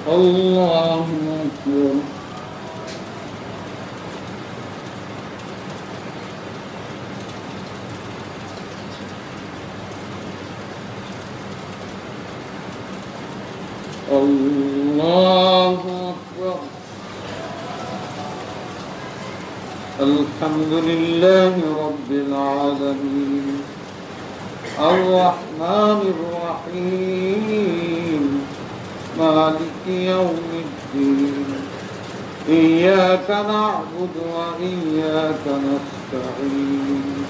الله أكبر. الله أكبر. الحمد لله رب العالمين الرحمن الرحيم مالك يوم الدين إياك نعبد وإياك نستعين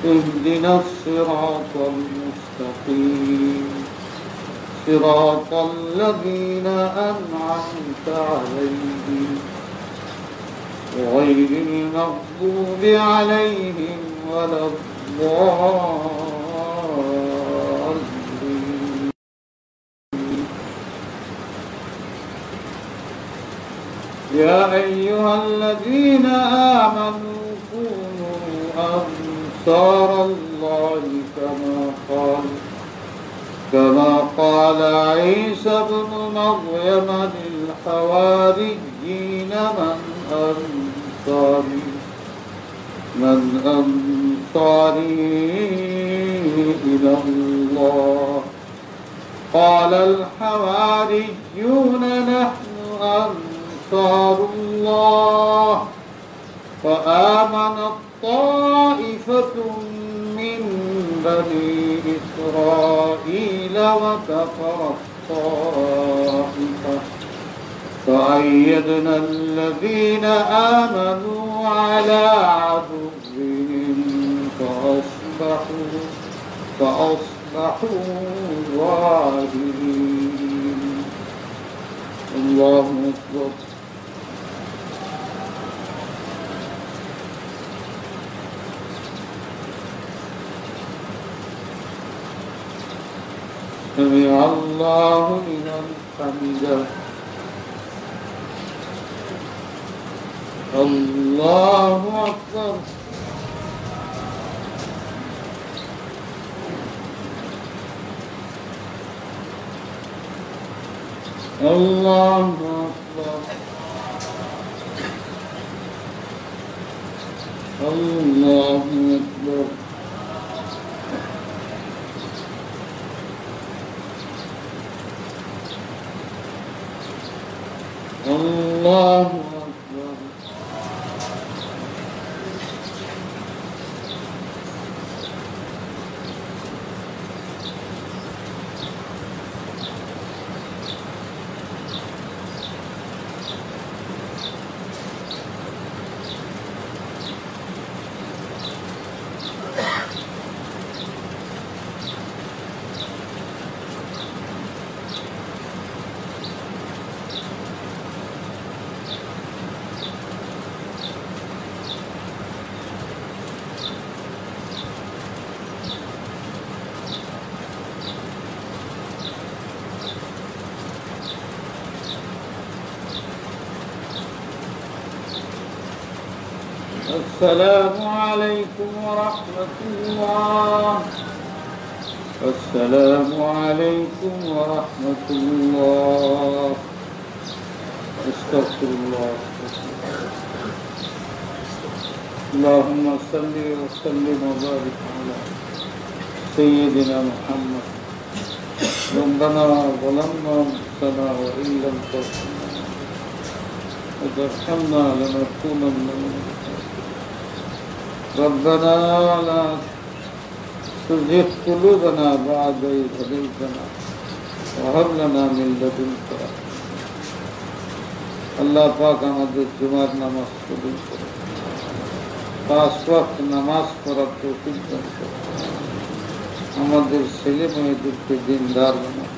اهدنا الصراط المستقيم صراط الذين أنعمت عليهم غير المغضوب عليهم ولا الضالين. يا أيها الذين آمنوا كونوا أنصار الله كما قال عيسى ابن مريم للحواريين من أنصاري إلى الله قال الحواريون نحن أنصار الله فآمنت طائفة من بني إسرائيل وكفرت طائفة فأيدنا الذين آمنوا على عدوهم فأصبحوا ظاهرين. الله أكبر. سمع الله لمن حمده. الله أكبر. الله أكبر. الله أكبر. الله أكبر. السلام عليكم ورحمة الله. السلام عليكم ورحمة الله. استغفر الله. اللهم صل وسلم وبارك على سيدنا محمد. ربنا ظلمنا أنفسنا وإن لم تغفر وترحمنا لنكونن من ربنا لا تزغ قلوبنا بعد إذ هديتنا وهب لنا من لدنك আল্লাহ পাক আমাদের জুমার নামাজ কবুল করুন, 5 ওয়াক্ত নামাজ পড়ার তৌফিক দান করুন, আমাদের ছেলে মেয়েদেরকে দিনদার বানান।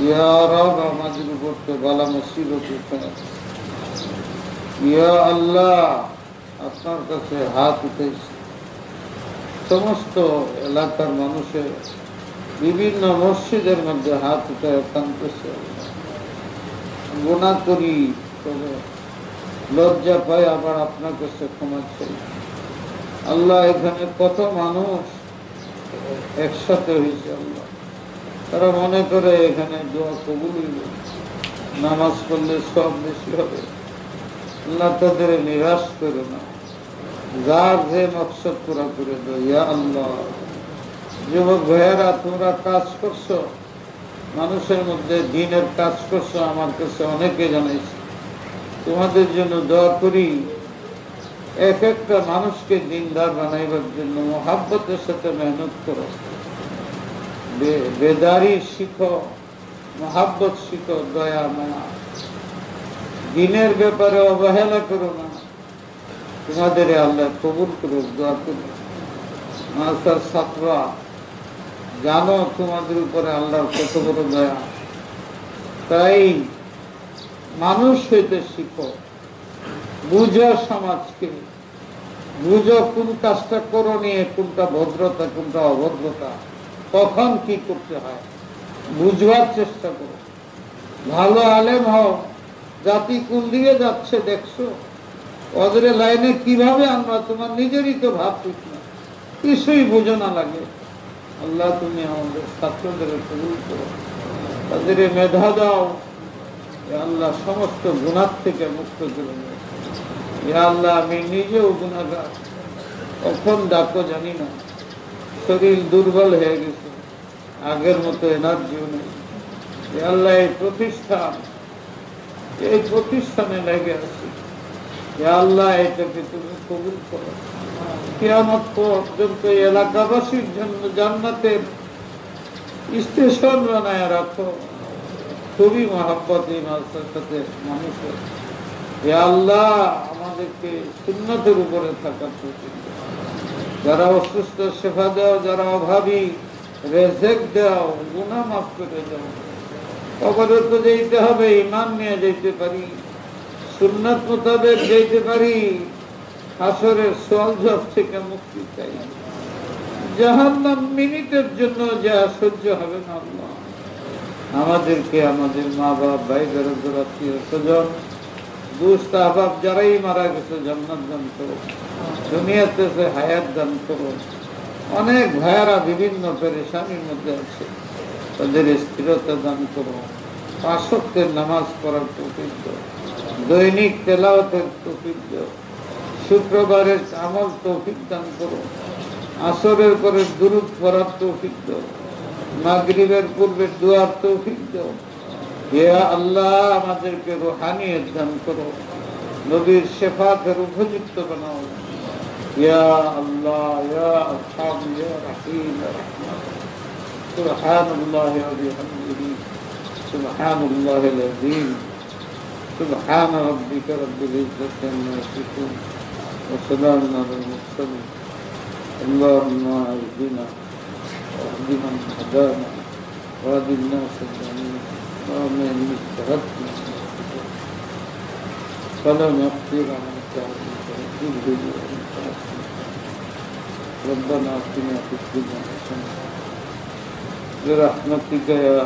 ইয়া রব আমাদের উপর তো বালা মুসিবত উঠায়। ইয়া আল্লাহ আপনার কাছে হাত উঠেছে, সমস্ত এলাকার মানুষের বিভিন্ন মসজিদের মধ্যে হাত উঠে কাঁদতেছে। গুনাহ করি তবে লজ্জা পাই, আবার আপনার কাছে ক্ষমা চাই। আল্লাহ এখানে কত মানুষ একসাথে হয়েছে, আল্লাহ তারা মনে করে এখানে দোয়া কবুল হইবে, নামাজ পড়লে সব বেশি হবে। আল্লাহ তাদের নিরাশ করো না, যার যে মকসদ পুরা করে দাও। ইয়া আল্লাহ, যুবক ভাইয়েরা তোমরা কাজ করছো, মানুষের মধ্যে দ্বীনের কাজ করছো, আমার কাছে অনেকে জানাইছে। তোমাদের জন্য দোয়া করি, এক একটা মানুষকে দ্বীনদার বানাইবার জন্য মুহাব্বতের সাথে মেহনত করো, বেদারি শিখো, মুহাব্বত শিখো, দয়া মায়া। দ্বীনের ব্যাপারে অবহেলা করো না। তোমাদের আল্লাহ কবুল করুক, দোয়া করুক। মাদ্রাসার ছাত্ররা জানো তোমাদের উপরে আল্লাহর কত বড় দয়া। তাই মানুষ হইতে শিখো, বুঝো সমাজকে, বুঝো কোন কাজটা করণীয়, কোনটা ভদ্রতা, কোনটা অভদ্রতা, কখন কি করতে হয়, বুঝবার চেষ্টা করো। ভালো আলেম হও, জাতি কোন দিকে যাচ্ছে দেখছো, ওদের লাইনে কিভাবে আমরা, তোমার নিজেরই তো ভাব ঠিক না, কিছুই বুঝো না লাগে। আল্লাহ তুমি আমাদের ছাত্রদের কবুল করো, তাদের মেধা দাও। আল্লাহ সমস্ত গুনাহ থেকে মুক্ত করে দাও। আল্লাহ আমি নিজেও গুনাহগার, কখন ডাকো জানি না, শরীর দুর্বল হয়ে গেছে, আগের মতো এনার্জিও নেই। আল্লাহ এই প্রতিষ্ঠানে লেগে আছি, আল্লাহ এটাকে তুমি কবুল করো। কিয়ামত পর্যন্ত এলাকাবাসীর জন্য জান্নাতের স্টেশন বানায় রাখো। খুবই মহাব্বত এই মাদ্রাসার সাথে মানুষের। আল্লাহ আমাদেরকে সুন্নতের উপরে থাকার তৌফিক দাও। যারা অসুস্থ শেফা দাও, যারা অভাবী রেজেক দাও, গুনাহ মাফ করে দাও। কবরে তো যেতে হবে, ঈমান নিয়ে যেতে পারি, সুন্নাত মোতাবেক যেতে পারি, হাসরের সওয়াল জবাব থেকে মুক্তি চাই। জাহান্নাম মিনিটের জন্য যা সহ্য হবে না। আল্লাহ আমাদেরকে, আমাদের মা বাপ, ভাই বেরোজগার, আত্মীয় স্বজন, দুস্থ আহবাব যারাই মারা গেছে জান্নাত দান করো, দুনিয়াতে হায়াত দান করো। অনেক ভাইয়ারা বিভিন্ন পেরেশানির মধ্যে আছে, তাদের স্থিরতা দান করো। 5 ওয়াক্তের নামাজ পড়ার তৌফিক দাও, দৈনিক তেলাওয়াতের তৌফিক দাও, শুক্রবারের আমল তৌফিক দান করো, আসরের পরে দুরূদ পড়ার তৌফিক দাও, মাগরিবের পূর্বে দুয়ার তৌফিক দাও। ইয়া আল্লাহ আমাদেরকে রুহানিয়ত দান করো, নবীর শেফাতের উপযুক্ত বানাও। ইয়া আল্লাহ, ইয়া আরহাম, ইয়া রহিম, ইয়া রহমান। সুবহানাল্লাহি ওয়া বিহামদিহি, সুবহানাল্লাহিল আযীম, সুবহান রাব্বিকা রাব্বিল ইজ্জাতি আম্মা ইয়াসিফুন ওয়া সালামুন আলাল মুরসালিন। আল্লাহুম্মা আহদিনা واهد من هدانا واهد الناس اجمعين ومن اجتهدنا فلا نقدر على تعبد ربنا اتنا في الدنيا حسنه برحمتك يا